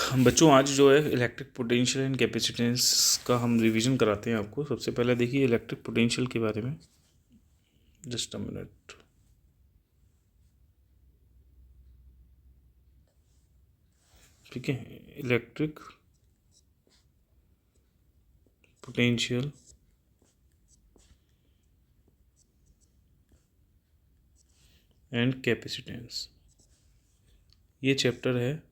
बच्चों आज जो है इलेक्ट्रिक पोटेंशियल एंड कैपेसिटेंस का हम रिवीजन कराते हैं आपको। सबसे पहले देखिए इलेक्ट्रिक पोटेंशियल के बारे में। Just a minute. ठीक है, इलेक्ट्रिक पोटेंशियल एंड कैपेसिटेंस, ये चैप्टर है।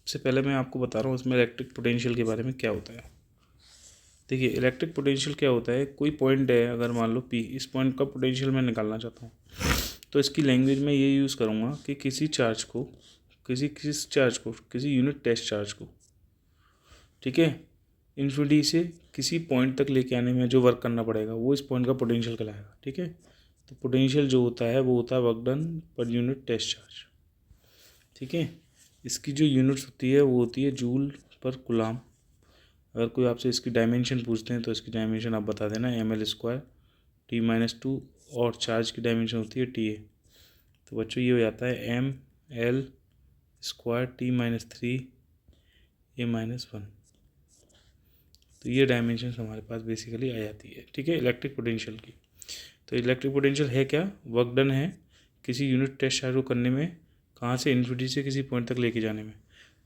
सबसे पहले मैं आपको बता रहा हूँ उसमें इलेक्ट्रिक पोटेंशियल के बारे में क्या होता है। देखिए इलेक्ट्रिक पोटेंशियल क्या होता है, कोई पॉइंट है, अगर मान लो पी, इस पॉइंट का पोटेंशियल मैं निकालना चाहता हूँ तो इसकी लैंग्वेज में ये यूज़ करूँगा कि किसी यूनिट टेस्ट चार्ज को, ठीक है, इन्फिनिटी से किसी पॉइंट तक लेके आने में जो वर्क करना पड़ेगा वो इस पॉइंट का पोटेंशियल कहलाएगा। ठीक है, तो पोटेंशियल जो होता है वो होता है work done per unit test charge. ठीक है, इसकी जो यूनिट्स होती है वो होती है जूल पर कूलाम। अगर कोई आपसे इसकी डायमेंशन पूछते हैं तो इसकी डायमेंशन आप बता देना ml² T-2, और चार्ज की डायमेंशन होती है TA। तो बच्चों ये हो जाता है ml² T-3 A-1। तो ये डायमेंशन हमारे पास बेसिकली आ जाती है। ठीक है, इलेक्ट्रिक पोटेंशियल की। तो इलेक्ट्रिक पोटेंशियल है क्या, वर्क डन है किसी यूनिट टेस्ट चार्ज को करने में, कहाँ से, इन्फिनिटी से किसी पॉइंट तक लेके जाने में,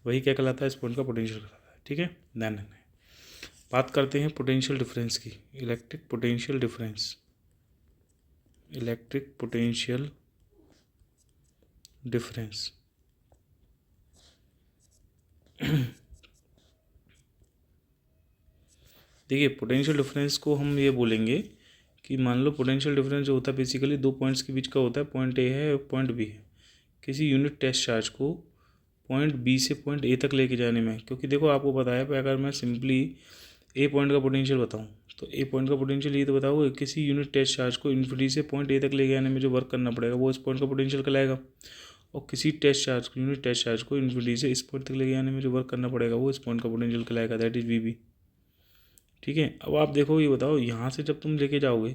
वही क्या कहलाता है, इस पॉइंट का पोटेंशियल कहलाता है। ठीक है, ध्यान रखना है। बात करते हैं पोटेंशियल डिफरेंस की। Electric potential difference, electric potential difference देखिए पोटेंशियल डिफरेंस को हम ये बोलेंगे कि मान लो पोटेंशियल डिफरेंस जो होता है बेसिकली दो पॉइंट्स के बीच का होता है, पॉइंट ए है और पॉइंट बी है। किसी यूनिट टेस्ट चार्ज को पॉइंट बी से पॉइंट ए तक लेके जाने में, क्योंकि देखो आपको बताया है अगर मैं सिंपली ए पॉइंट का पोटेंशियल बताऊं तो ए पॉइंट का पोटेंशियल ये तो बताओ, किसी यूनिट टेस्ट चार्ज को इन्फिनिटी से पॉइंट ए तक लेके आने में जो वर्क करना पड़ेगा वो इस पॉइंट का पोटेंशियल कहलाएगा। और किसी यूनिट टेस्ट चार्ज को इन्फिनिटी से इस पॉइंट तक लेके आने में जो वर्क करना पड़ेगा वो इस पॉइंट का पोटेंशियल कहलाएगा, दैट इज वी। ठीक है, अब आप देखो ये बताओ यहाँ से जब तुम लेके जाओगे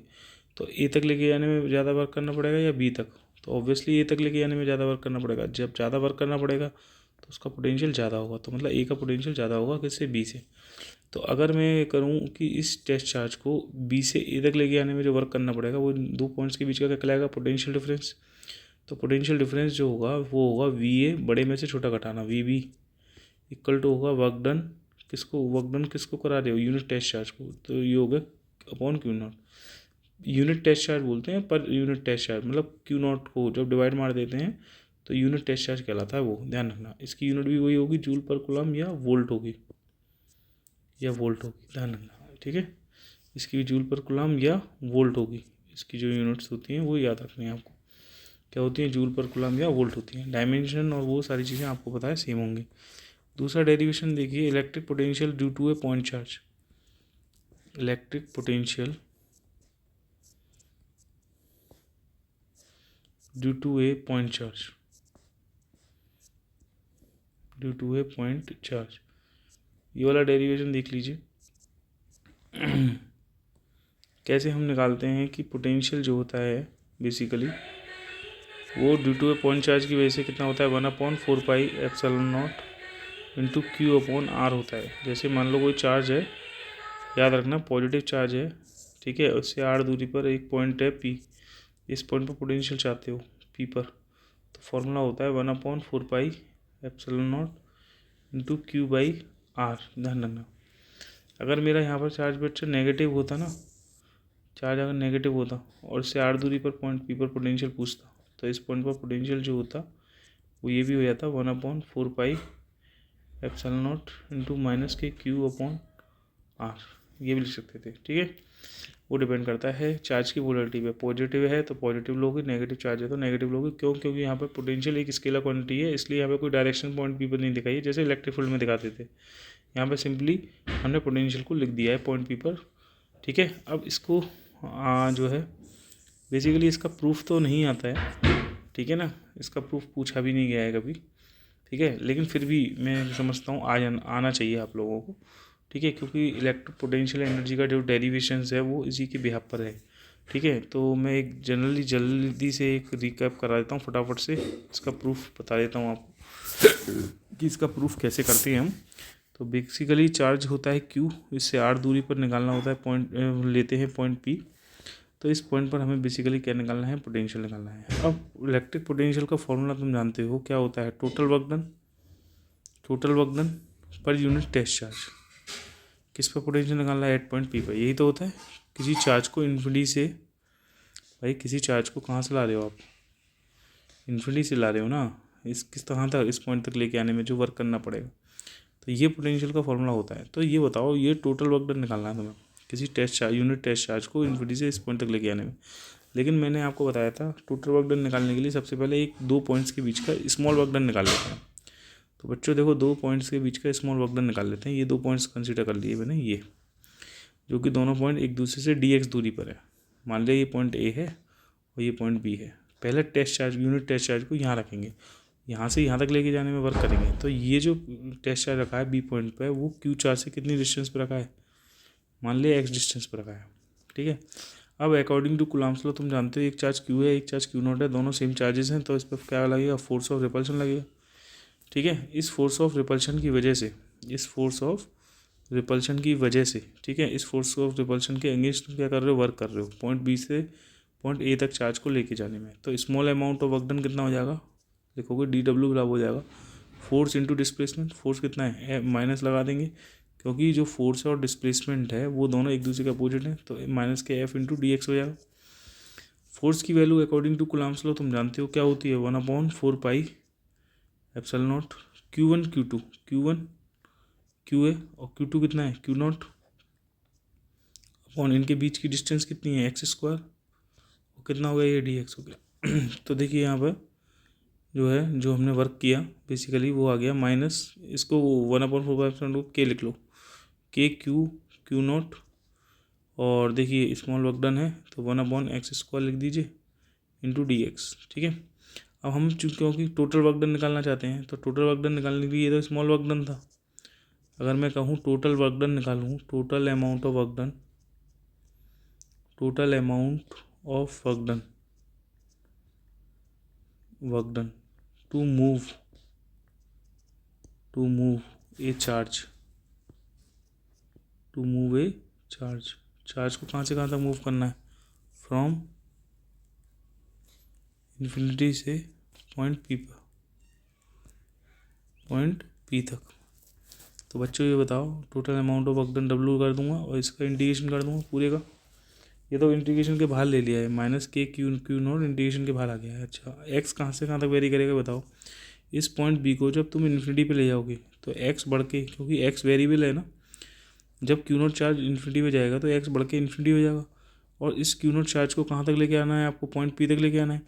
तो ए तक लेके जाने में ज़्यादा वर्क करना पड़ेगा या बी तक, तो ऑब्वियसली ए तक लेके जाने में ज़्यादा वर्क करना पड़ेगा। जब ज़्यादा वर्क करना पड़ेगा तो उसका पोटेंशियल ज़्यादा होगा, तो मतलब ए का पोटेंशियल ज़्यादा होगा किससे, बी से। तो अगर मैं करूँ कि इस टेस्ट चार्ज को बी से ए तक लेके आने में जो वर्क करना पड़ेगा वो दो पॉइंट्स के बीच का क्या कहलाएगा, पोटेंशियल डिफरेंस। तो पोटेंशियल डिफरेंस जो होगा वो होगा वी ए, बड़े में से छोटा घटाना, वी बी इक्वल टू होगा वर्क डन किसको करा रहे हो, यूनिट टेस्ट चार्ज को, तो ये हो गया upon q not. Unit test charge बोलते हैं पर यूनिट टेस्ट चार्ज मतलब क्यू नॉट को जब डिवाइड मार देते हैं तो यूनिट टेस्ट चार्ज कहलाता है वो, ध्यान रखना। इसकी यूनिट भी वही होगी, जूल पर कूलम या वोल्ट होगी, ध्यान रखना। ठीक है, इसकी भी जूल पर कूलम या वोल्ट होगी। इसकी जो यूनिट्स होती हैं वो याद रखनी है आपको, क्या होती हैं, जूल पर कूलम या वोल्ट होती हैं। डायमेंशन और वो सारी चीज़ें आपको पता है सेम होंगी। दूसरा डेरिवेशन देखिए, electric potential due to a point charge. Electric potential due to a point charge, ये वाला डेरिवेशन देख लीजिए। कैसे हम निकालते हैं कि पोटेंशियल जो होता है बेसिकली वो due to a point charge की वजह से कितना होता है, 1/4πε0 इंटू Q/R होता है। जैसे मान लो कोई चार्ज है, याद रखना पॉजिटिव चार्ज है, ठीक है, उससे r दूरी पर एक पॉइंट है P, इस पॉइंट पर पोटेंशियल चाहते हो P पर, तो फॉर्मूला होता है 1/4πε0 इंटू Q/R। ध्यान रखना, अगर मेरा यहाँ पर चार्ज बच्चा नेगेटिव होता ना, चार्ज अगर नेगेटिव होता और इससे r दूरी पर पॉइंट P पर पोटेंशियल पूछता तो इस पॉइंट पर पोटेंशियल जो होता वो ये भी हो जाता 1/4πε0 इंटू -Q/R, ये भी लिख सकते थे। ठीक है, वो डिपेंड करता है चार्ज की पोलैरिटी पे। पॉजिटिव है तो पॉजिटिव लोगे, नेगेटिव चार्ज है तो नेगेटिव लोगे। क्यों, क्योंकि यहाँ पे पोटेंशियल एक स्केलर क्वांटिटी है, इसलिए यहाँ पे कोई डायरेक्शन पॉइंट पी पर नहीं दिखाई है जैसे इलेक्ट्रिक फील्ड में दिखाते थे। यहाँ पे सिंपली हमने पोटेंशियल को लिख दिया है पॉइंट पी पर। ठीक है, अब इसको जो है बेसिकली इसका प्रूफ तो नहीं आता है, ठीक है ना, इसका प्रूफ पूछा भी नहीं गया है कभी। ठीक है, लेकिन फिर भी मैं समझता हूँ आना चाहिए आप लोगों को। ठीक है, क्योंकि इलेक्ट्रिक पोटेंशियल एनर्जी का जो डेरिवेशंस है वो इसी के बिहाफ पर है। ठीक है, तो मैं एक जल्दी से एक रिकैप करा देता हूँ फटाफट से, इसका प्रूफ बता देता हूँ आपको। कि इसका प्रूफ कैसे करते हैं हम। तो बेसिकली चार्ज होता है Q, इससे R दूरी पर निकालना होता है पॉइंट, लेते हैं पॉइंट P। तो इस पॉइंट पर हमें बेसिकली क्या निकालना है, पोटेंशियल निकालना है। अब इलेक्ट्रिक पोटेंशियल का फॉर्मूला तुम जानते हो क्या होता है, total work done per unit test charge. किस पर पोटेंशियल निकालना है, एट पॉइंट P पर। यही तो होता है। किसी चार्ज को इन्फिनिटी से, भाई किसी चार्ज को कहाँ से ला रहे हो आप, इन्फिनिटी से ला रहे हो ना, इस किस तरह तक, इस पॉइंट तक लेके आने में जो वर्क करना पड़ेगा, तो ये पोटेंशियल का फॉर्मूला होता है। तो ये बताओ, ये टोटल वर्क डन निकालना है तुम्हें किसी test charge, unit test charge को इन्फिनिटी से इस पॉइंट तक लेके आने में। लेकिन मैंने आपको बताया था टोटल वर्क डन निकालने के लिए सबसे पहले एक दो पॉइंट्स के बीच का स्मॉल वर्क डन निकाल लेते हैं। तो बच्चों देखो, दो पॉइंट्स के बीच का स्मॉल वर्क डन निकाल लेते हैं। ये दो पॉइंट्स कंसीडर कर लिए मैंने, ये जो कि दोनों पॉइंट एक दूसरे से dx दूरी पर है। मान लिया ये पॉइंट A है और ये पॉइंट B है। पहले test charge, unit test charge को यहाँ रखेंगे, यहाँ से यहाँ तक लेके जाने में वर्क करेंगे। तो ये जो टेस्ट चार्ज रखा है B पॉइंट पर, वो Q चार्ज से कितनी डिस्टेंस पर रखा है, मान लिया x डिस्टेंस पर रखा है। ठीक है। अब अकॉर्डिंग टू कूलम्ब्स लॉ तुम जानते हो, एक चार्ज Q है, एक चार्ज Q0 है, दोनों सेम चार्जेस हैं। तो इस पर क्या लगेगा, फोर्स ऑफ रिपल्शन लगेगा। ठीक है। इस फोर्स ऑफ रिपल्शन की वजह से, इस फोर्स ऑफ रिपल्शन की वजह से, ठीक है, इस फोर्स ऑफ रिपल्शन के अगेंस्ट तुम क्या कर रहे हो, वर्क कर रहे हो पॉइंट B से पॉइंट A तक चार्ज को लेके जाने में। तो small amount of work done कितना हो जाएगा, देखोगे DW बराबर हो जाएगा फोर्स इंटू डिस्प्लेसमेंट। फोर्स कितना है, माइनस लगा देंगे, क्योंकि जो फोर्स और डिस्प्लेसमेंट है वो दोनों एक दूसरे के अपोजिट हैं। तो माइनस के F इंटू DX हो जाएगा। फोर्स की value according to Coulomb's law तुम जानते हो क्या होती है, 1/4 epsilon not Q1 Q2, Q1 QA और Q2 कितना है, Q0 अपॉन इनके बीच की डिस्टेंस कितनी है, x² और कितना हो गया, ये dx हो गया। तो देखिए यहाँ पर जो है, जो हमने वर्क किया बेसिकली वो आ गया माइनस, इसको 1/4 के लिख लो, के Q0 और देखिए स्मॉल वर्क डन है तो 1/x² लिख दीजिए इंटू dx। ठीक है। अब हम क्योंकि टोटल वर्क डन निकालना चाहते हैं, तो टोटल वर्क डन निकालने के लिए ये तो स्मॉल वर्क डन था। अगर मैं कहूँ टोटल वर्क डन निकालूँ, total amount of work done, total amount of work done to move a charge, to move a charge, charge को कहाँ से कहाँ तक मूव करना है, फ्रॉम इन्फिनिटी से पॉइंट P पर, पॉइंट P तक। तो बच्चों ये बताओ, total amount of work done W कर दूंगा और इसका इंटीग्रेशन कर दूंगा पूरे का। ये तो इंटीग्रेशन के बाहर ले लिया है, माइनस के Q0 इंटीग्रेशन के बाहर आ गया है। अच्छा, x कहाँ से कहाँ तक वेरी करेगा बताओ। इस पॉइंट B को जब तुम इन्फिनिटी पे ले जाओगे तो x बढ़ के, क्योंकि x वेरिएबल है ना, जब Q0 चार्ज इन्फिनिटी पे जाएगा तो x बढ़ के इन्फिनिटी हो जाएगा। और इस Q0 चार्ज को कहाँ तक लेके आना है आपको, पॉइंट P तक लेके आना है।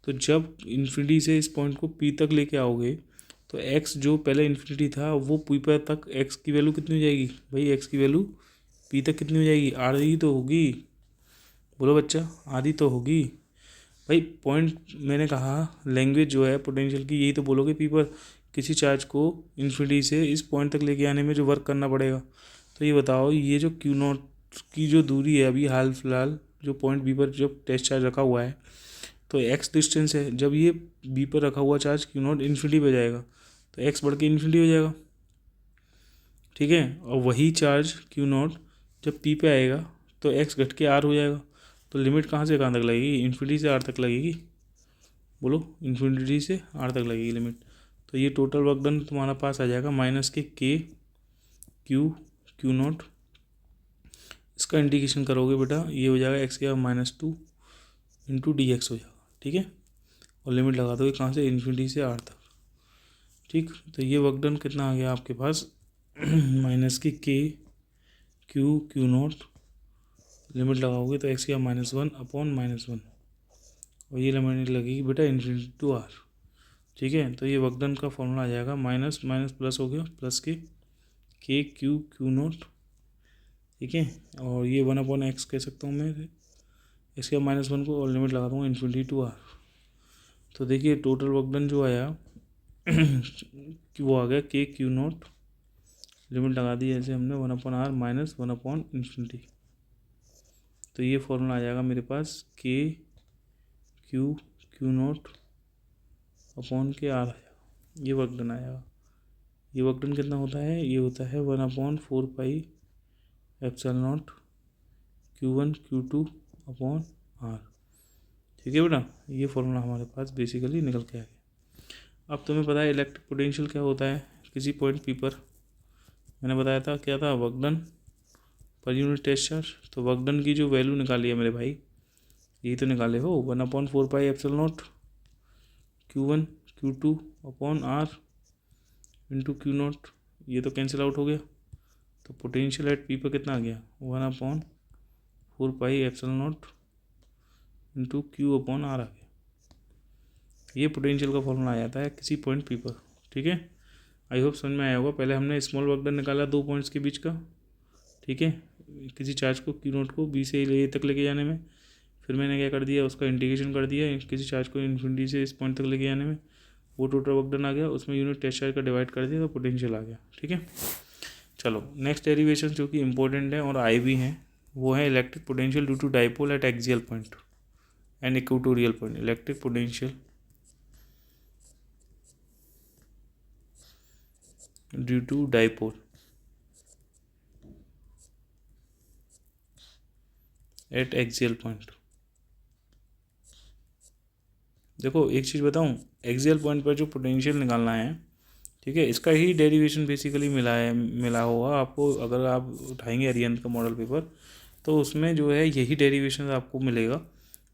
तो जब इन्फिनिटी से इस पॉइंट को P तक लेके आओगे तो x जो पहले इन्फिनिटी था वो P पर तक x की वैल्यू कितनी हो जाएगी, भाई x की वैल्यू P तक कितनी हो जाएगी, आधी तो होगी, बोलो बच्चा, आधी तो होगी। भाई पॉइंट मैंने कहा, लैंग्वेज जो है पोटेंशियल की यही तो बोलोगे, P पर किसी चार्ज को इन्फिनिटी से इस पॉइंट तक लेके आने में जो वर्क करना पड़ेगा। तो ये बताओ, ये जो Q0 की जो दूरी है अभी हाल फिलहाल, जो पॉइंट B पर जब टेस्ट चार्ज रखा हुआ है तो x डिस्टेंस है, जब ये B पर रखा हुआ चार्ज Q0 इन्फिनिटी पे जाएगा तो x बढ़ के इन्फिनिटी हो जाएगा। ठीक है। और वही चार्ज Q0 जब P पे आएगा तो x घट के R हो जाएगा। तो लिमिट कहाँ से कहाँ तक लगेगी, इन्फिनिटी से R तक लगेगी, बोलो, इन्फिनिटी से R तक लगेगी लिमिट। तो ये टोटल वर्क डन तुम्हारा पास आ जाएगा माइनस के Q0, इसका इंटीग्रेशन करोगे बेटा ये हो जाएगा x⁻² इंटू dx हो जाएगा। ठीक है। और लिमिट लगा दोगे कहाँ से, इन्फिनिटी से R तक। ठीक। तो ये वर्क डन कितना आ गया आपके पास, माइनस के Q0 लिमिट लगाओगे तो x⁻1 अपॉन -1 और ये लिमिट लगेगी बेटा इन्फिनिटी टू R। ठीक है। तो ये वर्क डन का फॉर्मूला आ जाएगा, माइनस माइनस प्लस हो गया, प्लस के Q0। ठीक है। और ये 1/x कह सकता हूँ मैं, x⁻1 को, और लिमिट लगा दूँगा इन्फिनिटी टू R। तो देखिए टोटल वर्क डन जो आया वो आ गया Q0, लिमिट लगा दी ऐसे हमने 1/R माइनस 1/इन्फिनिटी। तो ये फॉर्मूला आ जाएगा मेरे पास Q0 अपॉन के R आया, ये वर्क डन आएगा। ये वर्क डन कितना होता है, ये होता है 1/4πε0 Q1 Q2 अपॉन R। ठीक है बेटा, ये फॉर्मूला हमारे पास बेसिकली निकल के आ गया। अब तुम्हें पता है इलेक्ट्रिक पोटेंशियल क्या होता है किसी पॉइंट पी पर। मैंने बताया था क्या था, work done per unit test charge. तो वर्क डन की जो वैल्यू निकाली है मेरे भाई, यही तो निकाले हो, 1/4πε0 Q1 Q2 upon R into Q0। ये तो कैंसिल आउट हो गया, तो पोटेंशियल एट पी पर कितना आ गया, 1/4πε0 इंटू Q अपॉन R आ गया। ये पोटेंशियल का फॉर्मूला आ जाता है किसी पॉइंट पी पर। ठीक है, आई होप समझ में आया होगा। पहले हमने स्मॉल वर्क डन निकाला 2 पॉइंट्स के बीच का, ठीक है, किसी चार्ज को Q0 को बी से ए तक लेके जाने में। फिर मैंने क्या कर दिया, उसका इंटीग्रेशन कर दिया किसी चार्ज को इन्फिनिटी से इस पॉइंट तक लेके जाने में, वो टोटल वर्क डन आ गया, उसमें यूनिट टेस्ट चार्ज का डिवाइड कर दिया तो पोटेंशियल आ गया। ठीक है, चलो नेक्स्ट डेरिवेशन जो कि इंपॉर्टेंट है और आई भी हैं, वो है electric potential due to dipole at axial point and equatorial point. Electric potential due to dipole at axial point. देखो एक चीज़ बताऊं, एक्सियल पॉइंट पर जो पोटेंशियल निकालना है, ठीक है, इसका ही डेरिवेशन बेसिकली मिला होगा आपको। अगर आप उठाएंगे अरिहंत का मॉडल पेपर तो उसमें जो है यही डेरिवेशन आपको मिलेगा।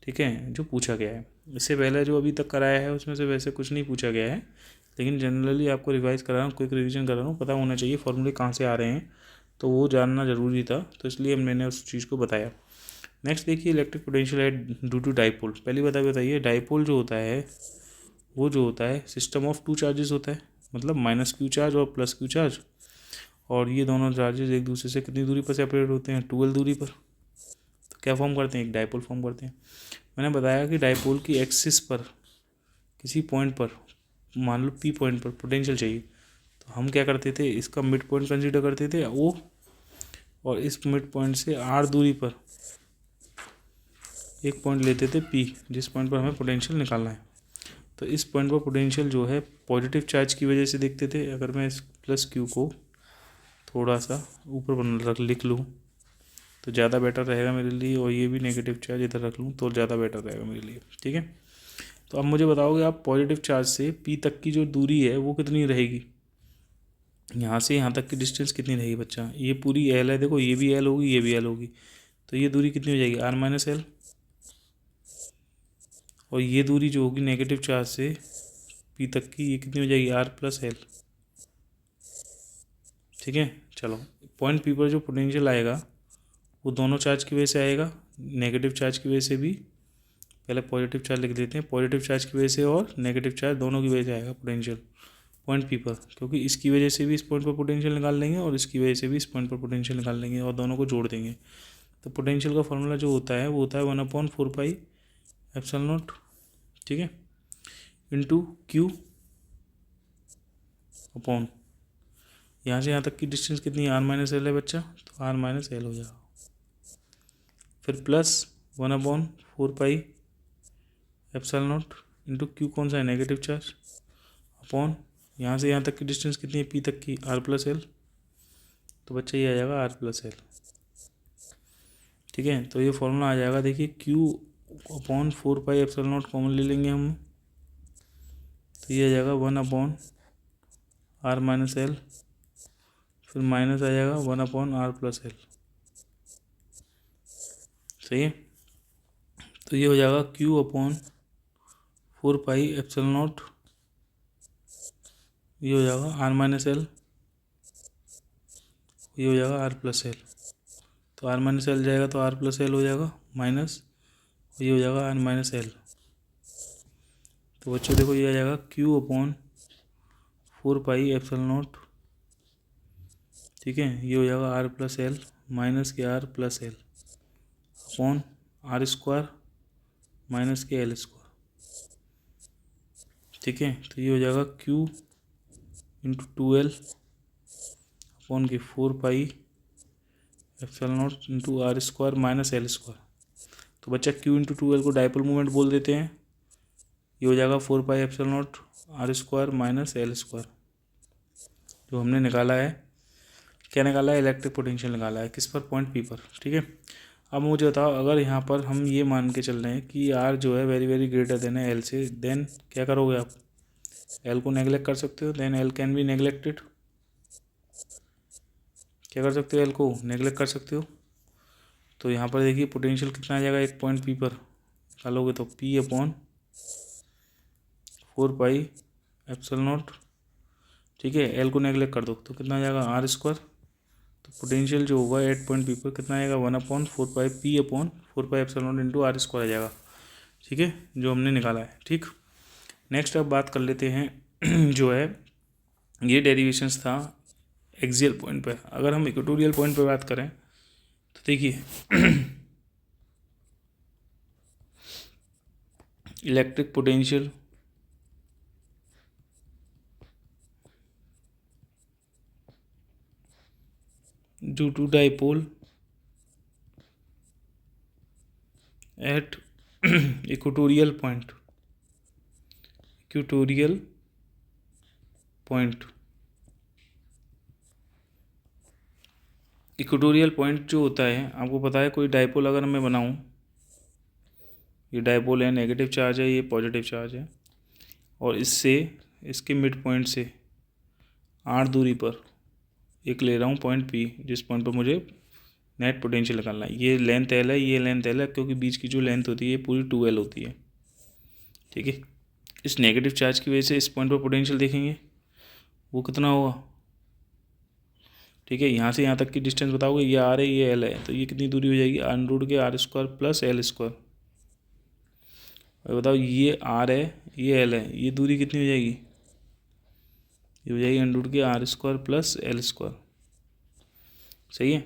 ठीक है, जो पूछा गया है। इससे पहले जो अभी तक कराया है उसमें से वैसे कुछ नहीं पूछा गया है, लेकिन जनरली आपको रिवाइज करा रहा हूँ, क्विक रिविजन कर रहा हूँ, पता होना चाहिए फॉर्मूले कहाँ से आ रहे हैं, तो वो जानना ज़रूरी था, तो इसलिए मैंने उस चीज़ को बताया। नेक्स्ट देखिए electric potential at due to dipole. पहली बताइए डाइपोल जो होता है वो जो होता है सिस्टम ऑफ 2 चार्जेस होता है, मतलब -Q चार्ज और +Q चार्ज, और ये दोनों चार्जेस एक दूसरे से कितनी दूरी पर सेपरेट होते हैं, 12 दूरी पर। तो क्या फॉर्म करते हैं, एक डाइपोल फॉर्म करते हैं। मैंने बताया कि डाइपोल की एक्सिस पर किसी पॉइंट पर, मान लो P पॉइंट पर पोटेंशियल चाहिए, तो हम क्या करते थे, इसका मिड पॉइंट कंसीडर करते थे O, और इस मिड पॉइंट से R दूरी पर एक पॉइंट लेते थे P, जिस पॉइंट पर हमें पोटेंशियल निकालना है। तो इस पॉइंट पर पोटेंशियल जो है पॉजिटिव चार्ज की वजह से देखते थे। अगर मैं इस +Q को थोड़ा सा ऊपर लिख लूँ तो ज़्यादा बेटर रहेगा मेरे लिए, और ये भी नेगेटिव चार्ज इधर रख लूँ तो ज़्यादा बेटर रहेगा मेरे लिए। ठीक है, तो अब मुझे बताओगे आप पॉजिटिव चार्ज से P तक की जो दूरी है वो कितनी रहेगी, यहाँ से यहाँ तक की डिस्टेंस कितनी रहेगी बच्चा, ये पूरी L है, देखो ये भी L होगी ये भी L होगी, तो ये दूरी कितनी हो जाएगी, R-L, और ये दूरी जो होगी नेगेटिव चार्ज से P तक की, ये कितनी हो जाएगी, R+L। ठीक है, चलो पॉइंट P पर जो पोटेंशियल आएगा वो दोनों चार्ज की वजह से आएगा, नेगेटिव चार्ज की वजह से भी, पहले पॉजिटिव चार्ज लिख देते हैं, पॉजिटिव चार्ज की वजह से और नेगेटिव चार्ज दोनों की वजह से आएगा पोटेंशियल पॉइंट P पर, क्योंकि इसकी वजह से भी इस पॉइंट पर पोटेंशियल निकाल लेंगे और इसकी वजह से भी इस पॉइंट पर पोटेंशियल निकाल लेंगे और दोनों को जोड़ देंगे। तो पोटेंशियल का फॉर्मूला जो होता है वो होता है 1/4πε0, ठीक है, इंटू Q अपॉन, यहाँ से यहाँ तक की डिस्टेंस कितनी है, R-L है बच्चा, तो R-L हो जाएगा। फिर प्लस 1/4πε0 इंटू Q कौन सा है, नेगेटिव चार्ज, अपॉन यहाँ से यहाँ तक की डिस्टेंस कितनी है P तक की, R+L, तो बच्चा ये आ जाएगा R+L। ठीक है, तो ये फॉर्मूला आ जाएगा, देखिए Q/4πε0 कॉमन ले लेंगे हम, तो ये आ जाएगा 1/R-L, फिर माइनस आ जाएगा 1/R+L। सही है, तो ये हो जाएगा Q/4πε0, ये हो जाएगा R-L, ये हो जाएगा R+L, तो R-L जाएगा तो R+L हो जाएगा माइनस, ये हो जाएगा R-L। तो बच्चों देखो ये आ जाएगा Q/4πε0, ठीक है, ये हो जाएगा R+L माइनस के R+L अपॉन R² माइनस के L²। ठीक है, तो ये हो जाएगा Q इंटू 2L अपॉन के 4πε0 इंटू R² माइनस L²। तो बच्चा Q इंटू 2L को डाइपोल मूवमेंट बोल देते हैं, ये हो जाएगा 4πε0 R² माइनस L²। जो हमने निकाला है, क्या निकाला है, इलेक्ट्रिक पोटेंशियल निकाला है, किस पर, पॉइंट पी पर, ठीक है। अब मुझे बताओ, अगर यहाँ पर हम ये मान के चल रहे हैं कि आर जो है वेरी वेरी ग्रेटर देन है एल से, देन क्या करोगे आप, एल को नेगलेक्ट कर सकते हो, then l can be neglected, क्या कर सकते हो, एल को नेगलेक्ट कर सकते हो। तो यहाँ पर देखिए पोटेंशियल कितना आ जाएगा, एक पॉइंट पी पर निकालोगे तो P upon 4 pi epsilon not, ठीक है। एल को नेगलेक्ट कर दो तो कितना आ जाएगा, आर स्क्वायर। तो पोटेंशियल जो होगा एट पॉइंट पी पर कितना आएगा, 1/4 pi P upon 4 pi epsilon not into R square आ जाएगा, ठीक है, जो हमने निकाला है, ठीक। नेक्स्ट अब बात कर लेते हैं जो है ये डेरिवेशंस था एक्सियल पॉइंट पर। अगर हम इक्वेटोरियल पॉइंट पर बात करें तो देखिए electric potential due to dipole at equatorial point, equatorial point, equatorial point जो होता है आपको पता है, कोई डाइपोल अगर मैं बनाऊं, ये डाइपोल है, नेगेटिव चार्ज है, ये पॉजिटिव चार्ज है, और इससे इसके मिड पॉइंट से आर दूरी पर एक ले रहा हूँ पॉइंट पी, जिस पॉइंट पर मुझे नेट पोटेंशियल निकालना है। ये लेंथ एल है, ये लेंथ एल है, क्योंकि बीच की जो लेंथ होती है ये पूरी 2L होती है, ठीक है। इस नेगेटिव चार्ज की वजह से इस पॉइंट पर पोटेंशियल देखेंगे वो कितना होगा, ठीक है। यहाँ से यहाँ तक की डिस्टेंस बताओगे, ये आर है, ये एल है, तो ये कितनी दूरी हो जाएगी, अंडर के r square plus l square. बताओ ये आर है, ये एल है, ये दूरी कितनी हो जाएगी, ये हो जाएगी अंडर के r square plus l square, सही है।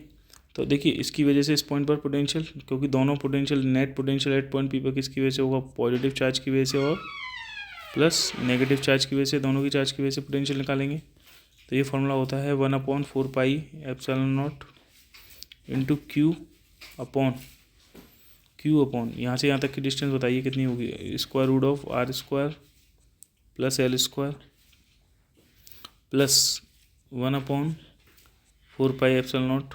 तो देखिए इसकी वजह से इस पॉइंट पर पोटेंशियल, क्योंकि दोनों potential, net potential at point P पर किसकी वजह से होगा, पॉजिटिव चार्ज की वजह से और प्लस नेगेटिव चार्ज की वजह से, दोनों की चार्ज की वजह से पोटेंशियल निकालेंगे। तो ये फार्मूला होता है 1/4 pi epsilon not into q upon यहाँ से यहाँ तक की डिस्टेंस बताइए कितनी होगी, square root of r square plus l square plus 1/4 pi epsilon not,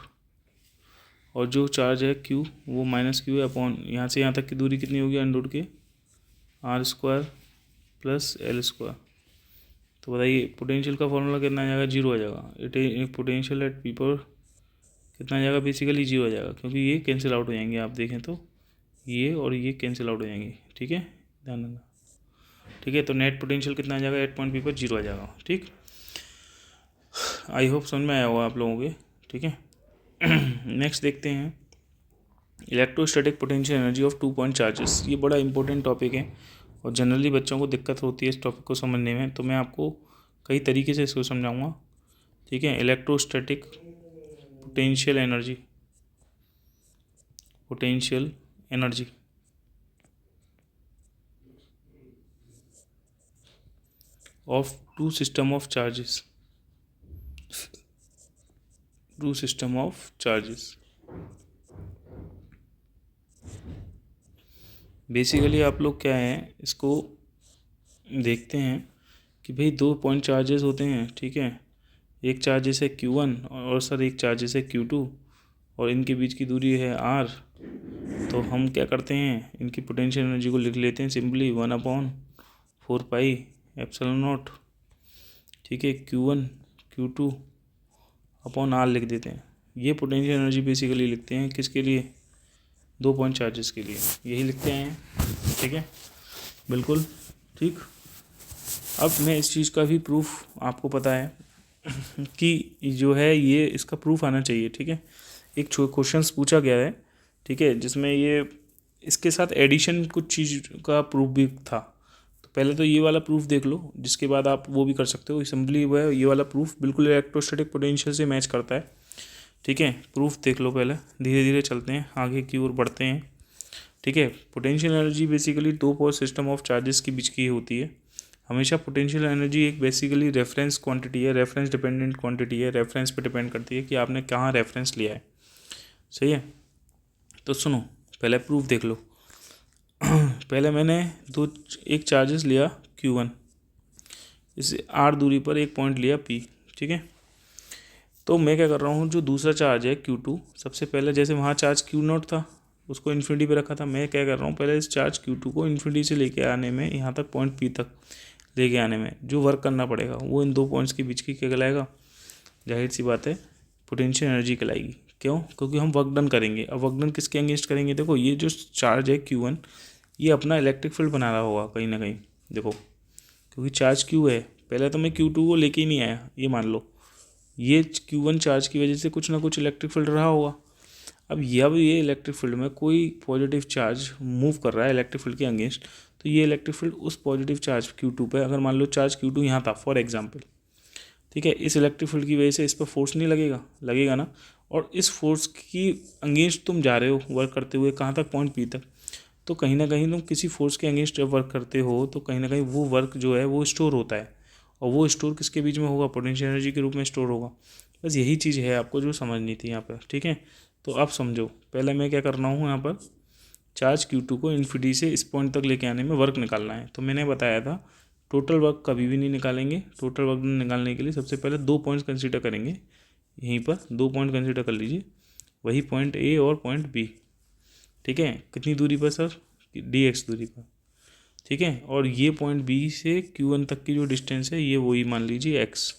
और जो चार्ज है क्यू वो माइनस क्यू है, अपॉन यहाँ से यहाँ तक की दूरी कितनी होगी, अंडर के r square plus l square. तो बताइए पोटेंशियल का फॉर्मूला कितना आ जाएगा, 0 आ जाएगा। इट पोटेंशियल एट पी पर कितना आ जाएगा, बेसिकली 0 आ जाएगा, क्योंकि ये कैंसिल आउट हो जाएंगे, आप देखें तो ये और ये कैंसिल आउट हो जाएंगे, ठीक है, ध्यान देना, ठीक है। तो नेट पोटेंशियल कितना आ जाएगा, एट पॉइंट पी पर 0 आ जाएगा, ठीक। आई होप समझ में आया होगा आप लोगों के, ठीक है। नेक्स्ट देखते हैं electrostatic potential energy of 2 point charges. ये बड़ा इंपॉर्टेंट टॉपिक है और जनरली बच्चों को दिक्कत होती है इस टॉपिक को समझने में, तो मैं आपको कई तरीके से इसको समझाऊंगा, ठीक है। Electrostatic potential energy, potential energy of two system of charges, two system of charges. Basically आप लोग क्या है, इसको देखते हैं कि भाई 2 पॉइंट चार्जेस होते हैं, ठीक है। एक चार्जेस है Q1 और सर एक चार्जेस है Q2 और इनके बीच की दूरी है R। तो हम क्या करते हैं, इनकी पोटेंशियल एनर्जी को लिख लेते हैं सिंपली 1/4 पाई एप्सिलॉन नॉट, ठीक है, Q1 Q2 अपॉन R लिख देते हैं। ये पोटेंशियल एनर्जी बेसिकली लिखते हैं किसके लिए, 2 पॉइंट चार्जेस के लिए, यही लिखते हैं, ठीक है, बिल्कुल ठीक। अब मैं इस चीज़ का भी प्रूफ आपको पता है कि जो है ये इसका प्रूफ आना चाहिए, ठीक है। एक क्वेश्चंस पूछा गया है, ठीक है, जिसमें ये इसके साथ एडिशन कुछ चीज़ का प्रूफ भी था। तो पहले तो ये वाला प्रूफ देख लो, जिसके बाद आप वो भी कर सकते हो। सिंपली वो है, ये वाला प्रूफ बिल्कुल इलेक्ट्रोस्टैटिक पोटेंशियल से मैच करता है, ठीक है। प्रूफ देख लो पहले, धीरे धीरे चलते हैं आगे की ओर बढ़ते हैं, ठीक है। Potential energy basically 2 point system of charges के बीच की होती है। हमेशा पोटेंशियल एनर्जी एक बेसिकली रेफरेंस क्वांटिटी है, रेफरेंस डिपेंडेंट क्वांटिटी है, रेफरेंस पे डिपेंड करती है कि आपने कहाँ रेफरेंस लिया है, सही है। तो सुनो पहले प्रूफ देख लो। पहले मैंने एक चार्जेस लिया Q1, इस R दूरी पर एक पॉइंट लिया P, ठीक है। तो मैं क्या कर रहा हूँ, जो दूसरा चार्ज है Q2, सबसे पहले जैसे वहाँ चार्ज Q0 था उसको इन्फिनिटी पे रखा था, मैं क्या कर रहा हूँ, पहले इस चार्ज Q2 को इन्फिनिटी से लेके आने में, यहाँ तक पॉइंट P तक लेके आने में जो वर्क करना पड़ेगा वो इन दो पॉइंट्स के बीच की क्या कहलाएगा, जाहिर सी बात है पोटेंशियल एनर्जी कहलाएगी। क्यों? क्योंकि हम वर्क डन करेंगे। अब वर्क डन किसके अगेंस्ट करेंगे? देखो ये जो चार्ज है Q1, ये अपना इलेक्ट्रिक फील्ड बना रहा होगा कहीं ना कहीं, देखो क्योंकि चार्ज Q है, पहले तो मैं Q2 को लेके ही नहीं आया, ये मान लो ये Q1 चार्ज की वजह से कुछ ना कुछ इलेक्ट्रिक फील्ड रहा होगा। अब ये इलेक्ट्रिक फील्ड में कोई पॉजिटिव चार्ज मूव कर रहा है इलेक्ट्रिक फील्ड के अगेंस्ट, तो ये इलेक्ट्रिक फील्ड उस पॉजिटिव चार्ज Q2 पे, अगर मान लो चार्ज Q2 यहाँ था फॉर एग्जांपल, ठीक है, इस इलेक्ट्रिक फील्ड की वजह से इस पर फोर्स नहीं लगेगा, लगेगा ना। और इस फोर्स की अगेंस्ट तुम जा रहे हो वर्क करते हुए, कहाँ तक, पॉइंट P तक। तो कहीं ना कहीं तुम किसी फोर्स के अगेंस्ट जब वर्क करते हो तो कहीं ना कहीं वो वर्क जो है वो स्टोर होता है, और वो स्टोर किसके बीच में होगा, पोटेंशियल एनर्जी के रूप में स्टोर होगा। बस यही चीज़ है आपको जो समझनी थी यहाँ पर, ठीक है। तो आप समझो, पहले मैं क्या करना हूँ, यहाँ पर चार्ज Q2 को इन्फिनिटी से इस पॉइंट तक लेके आने में वर्क निकालना है। तो मैंने बताया था टोटल वर्क कभी भी नहीं निकालेंगे, टोटल वर्क निकालने के लिए सबसे पहले दो पॉइंट्स कंसीडर करेंगे, यहीं पर दो पॉइंट कंसीडर कर लीजिए, वही पॉइंट A और पॉइंट B, ठीक है। कितनी दूरी पर सर? dx दूरी पर, ठीक है। और ये पॉइंट B से Q1 तक की जो डिस्टेंस है ये वही मान लीजिए x,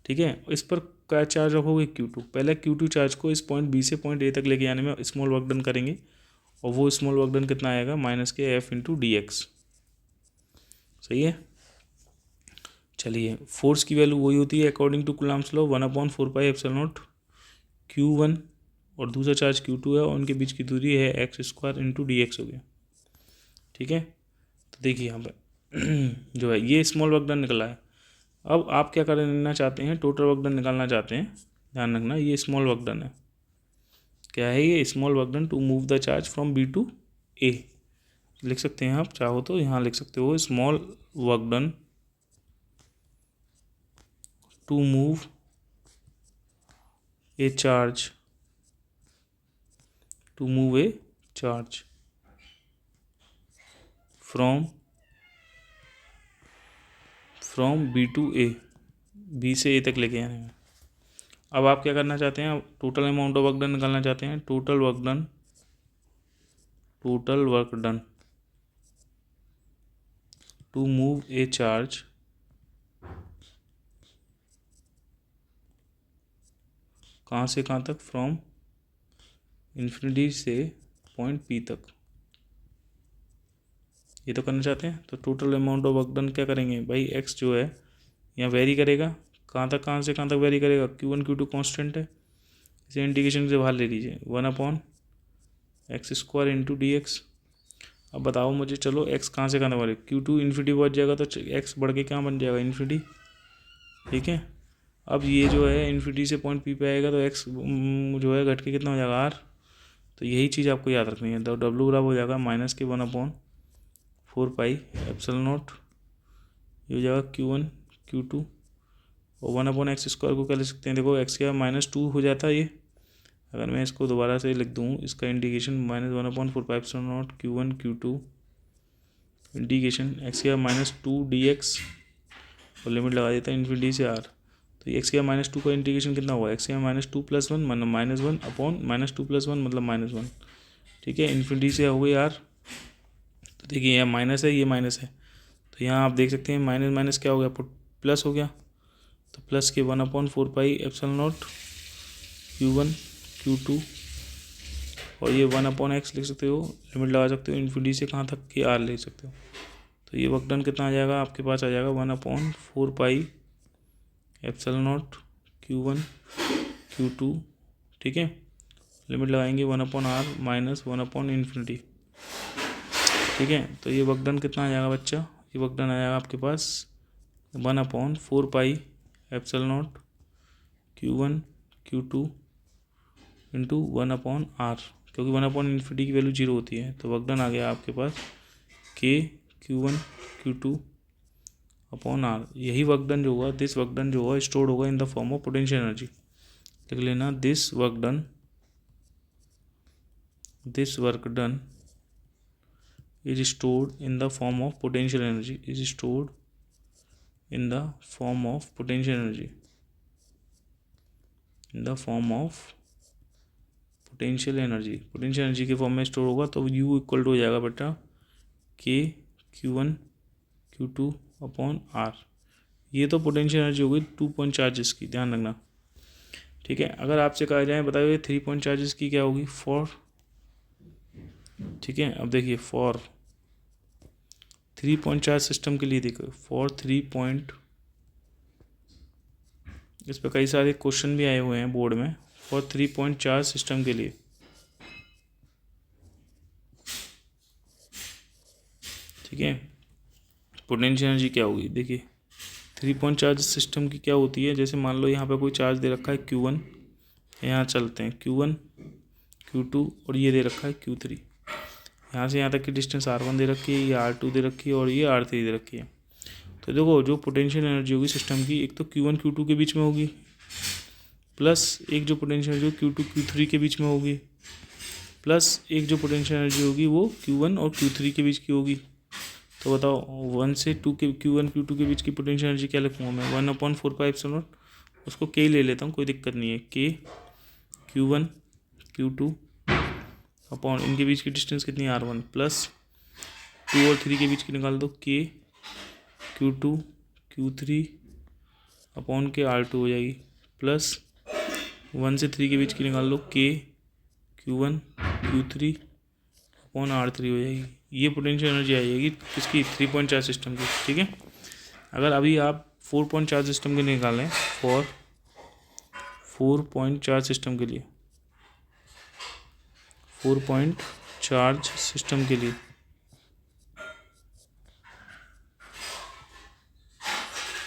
ठीक है। इस पर क्या चार्ज रखोगे, Q2। पहले Q2 चार्ज को इस पॉइंट B से पॉइंट A तक लेके आने में स्मॉल वर्क डन करेंगे, और वो स्मॉल वर्क डन कितना आएगा, माइनस के F इंटू dx, सही है। चलिए, फोर्स की वैल्यू वही होती है according to Coulomb's law, 1/4πε0 Q1, और दूसरा चार्ज Q2 है और उनके बीच की दूरी है x² इंटू dx हो गया, ठीक है। तो देखिए यहाँ पर जो है ये स्मॉल वर्क डन निकला है। अब आप क्या करना चाहते हैं, टोटल वर्क डन निकालना चाहते हैं, ध्यान रखना ये स्मॉल वर्क डन है, क्या है ये, small work done to move the charge from B to A। लिख सकते हैं आप चाहो तो, यहाँ लिख सकते हो small work done to move a charge, to move a charge from B to A, B से A तक लेके आने में। अब आप क्या करना चाहते हैं, total amount of work done निकालना चाहते हैं, total work done to move a charge कहाँ से कहाँ तक, फ्रॉम इन्फिनिटी से पॉइंट P तक, ये तो करना चाहते हैं। तो total amount of work done क्या करेंगे भाई, x जो है यहाँ वेरी करेगा, कहाँ से कहाँ तक वेरी करेगा, Q1 Q2 कांस्टेंट है, इसे इंटीग्रेशन से बाहर ले लीजिए, 1/x² इंटू dx। अब बताओ मुझे, चलो x कहाँ से कहाँ तक बढ़े, Q2 इन्फिनिटी पहुँच जाएगा तो x बढ़ के क्या बन जाएगा, इन्फिनिटी, ठीक है। अब ये जो है इन्फिनिटी से पॉइंट P पे आएगा तो x जो है घट के कितना हो जाएगा, r। तो यही चीज़ आपको याद रखनी है। तो W बराबर हो जाएगा माइनस के 1/4πε0, ये हो जाएगा Q1 Q2, और 1/x² को क्या लिख सकते हैं, देखो x क्या -2 हो जाता है ये, अगर मैं इसको दोबारा से लिख दूँ, इसका integration -1/4πε0 Q1 Q2 integration x क्या -2 dx, और लिमिट लगा देता है इन्फिनिटी से r। तो ये x क्या -2 का इंटीग्रेशन कितना हुआ, x क्या -2 + 1 मतलब -1 अपॉन -2 + 1 मतलब -1, ठीक है। इन्फिनिटी से हो गई r। तो देखिए यहाँ माइनस है, ये माइनस है, तो यहाँ आप देख सकते हैं माइनस माइनस क्या हो गया, प्लस हो गया। तो प्लस के 1/4πε0 Q1 Q2, और ये 1/x लिख सकते हो, लिमिट लगा सकते हो इन्फिनिटी से कहाँ तक की, r ले सकते हो। तो ये वर्क डन कितना आ जाएगा आपके पास, आ जाएगा 1/4πε0 Q1 Q2, ठीक है। लिमिट लगाएंगे 1/r माइनस 1/∞, ठीक है। तो ये वर्क डन कितना आ जाएगा बच्चा, ये वर्क डन आ जाएगा आपके पास 1/4πε0 Q1 Q2 इंटू 1/r, क्योंकि 1/∞ की वैल्यू 0 होती है। तो वर्क डन आ गया आपके पास K Q1 Q2 upon r। यही वर्क डन जो हुआ, दिस वर्क डन जो हुआ स्टोर्ड होगा in the form of potential energy. लिख लेना, this work done is stored in the form of potential energy, is stored in the form of potential energy, in the form of potential energy के form में store होगा, तो U equal to हो जाएगा बेटा K Q1 Q2 upon R। ये तो potential energy होगी 2 पॉइंट चार्जेस की, ध्यान रखना, ठीक है। अगर आपसे कहा जाए बताइए 3 पॉइंट चार्जेस की क्या होगी, फॉर, ठीक है। अब देखिए फॉर 3 पॉइंट चार्ज सिस्टम के लिए देखो, फॉर 3 पॉइंट, इस पर कई सारे क्वेश्चन भी आए हुए हैं बोर्ड में, फॉर 3 पॉइंट चार्ज सिस्टम के लिए, ठीक है। पोटेंशियल एनर्जी क्या होगी, देखिए 3 पॉइंट चार्ज सिस्टम की क्या होती है, जैसे मान लो यहाँ पे कोई चार्ज दे रखा है Q1, यहाँ चलते हैं Q1 Q2 और ये दे रखा है Q3, यहाँ से यहाँ तक की डिस्टेंस R1 दे रखी है, ये R2 दे रखी है और ये R3 दे रखी है। तो देखो जो पोटेंशियल एनर्जी होगी सिस्टम की, एक तो Q1 Q2 के बीच में होगी, प्लस एक जो पोटेंशियल एनर्जी Q2 Q3 के बीच में होगी, प्लस एक जो पोटेंशियल एनर्जी होगी वो Q1 और Q3 के बीच की होगी। तो बताओ 1 से 2 के Q1 Q2 के बीच की पोटेंशियल एनर्जी क्या लिखूँगा मैं, 1/4πε0, उसको K ले लेता हूँ, कोई दिक्कत नहीं है, K Q1 Q2 अपॉन इनके बीच की डिस्टेंस कितनी है R1, प्लस 2 और 3 के बीच की निकाल दो, K Q2 Q3 अपॉन के R2 हो जाएगी, प्लस 1 से 3 के बीच की निकाल लो, K Q1 Q3 upon R3 हो जाएगी। ये पोटेंशियल एनर्जी आ जाएगी किसकी, 3 पॉइंट चार्ज सिस्टम की, ठीक है। अगर अभी आप 4 पॉइंट चार्ज सिस्टम के निकालें, फॉर 4 पॉइंट चार्ज सिस्टम के लिए, 4 पॉइंट चार्ज सिस्टम के लिए,